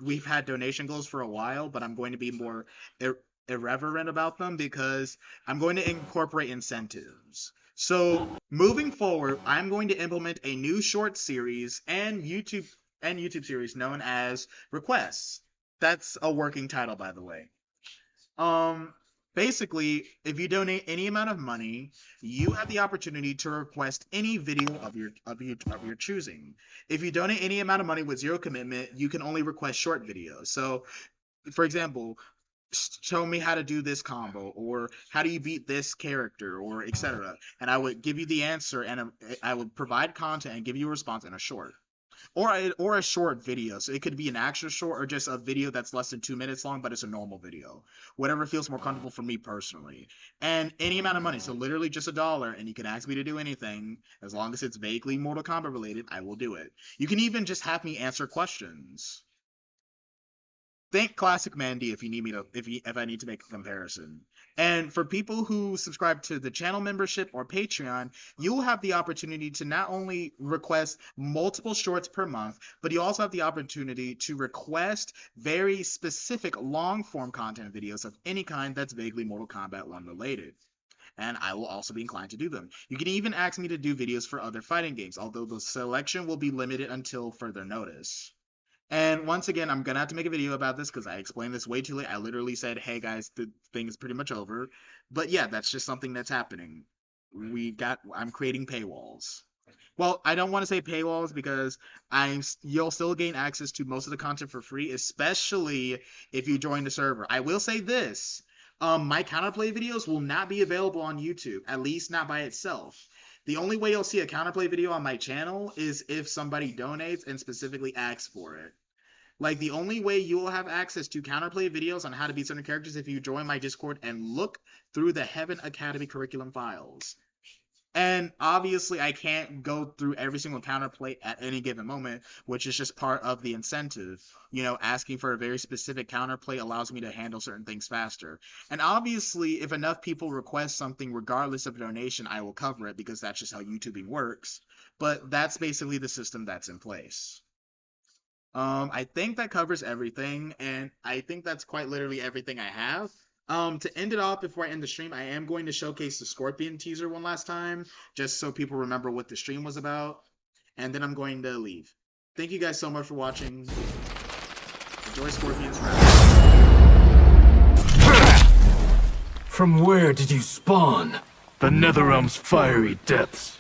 we've had donation goals for a while, but I'm going to be more irreverent about them because I'm going to incorporate incentives. So moving forward, I'm going to implement a new short series and YouTube series known as Requests. That's a working title, by the way. Basically, if you donate any amount of money, you have the opportunity to request any video of your choosing. If you donate any amount of money with zero commitment, you can only request short videos. So, for example, show me how to do this combo, or how do you beat this character, or etc. And I would give you the answer, and I would provide content and give you a response in a short or a short video. So it could be an actual short or just a video that's less than 2 minutes long, but it's a normal video. Whatever feels more comfortable for me personally. And any amount of money. So literally just $1, and you can ask me to do anything. As long as it's vaguely Mortal Kombat related, I will do it. You can even just have me answer questions. Think Classic Mandy if you need me to if I need to make a comparison. And for people who subscribe to the channel membership or Patreon, you'll have the opportunity to not only request multiple shorts per month, but you also have the opportunity to request very specific long form content videos of any kind that's vaguely Mortal Kombat 1 related. And I will also be inclined to do them. You can even ask me to do videos for other fighting games, although the selection will be limited until further notice. And once again, I'm gonna have to make a video about this because I explained this way too late. I literally said, "Hey guys, the thing is pretty much over." But yeah, that's just something that's happening. I'm creating paywalls. Well, I don't want to say paywalls because you'll still gain access to most of the content for free, especially if you join the server. I will say this. My counterplay videos will not be available on YouTube, at least not by itself. The only way you'll see a counterplay video on my channel is if somebody donates and specifically asks for it. Like, the only way you will have access to counterplay videos on how to beat certain characters if you join my Discord and look through the Heaven Academy curriculum files. And obviously, I can't go through every single counterplay at any given moment, which is just part of the incentive. You know, asking for a very specific counterplay allows me to handle certain things faster. And obviously, if enough people request something, regardless of donation, I will cover it because that's just how YouTubing works. But that's basically the system that's in place. I think that covers everything, and I think that's quite literally everything I have. To end it off before I end the stream, I am going to showcase the Scorpion teaser one last time, just so people remember what the stream was about, and then I'm going to leave. Thank you guys so much for watching. Enjoy Scorpion's rap. From where did you spawn? The Netherrealm's fiery depths.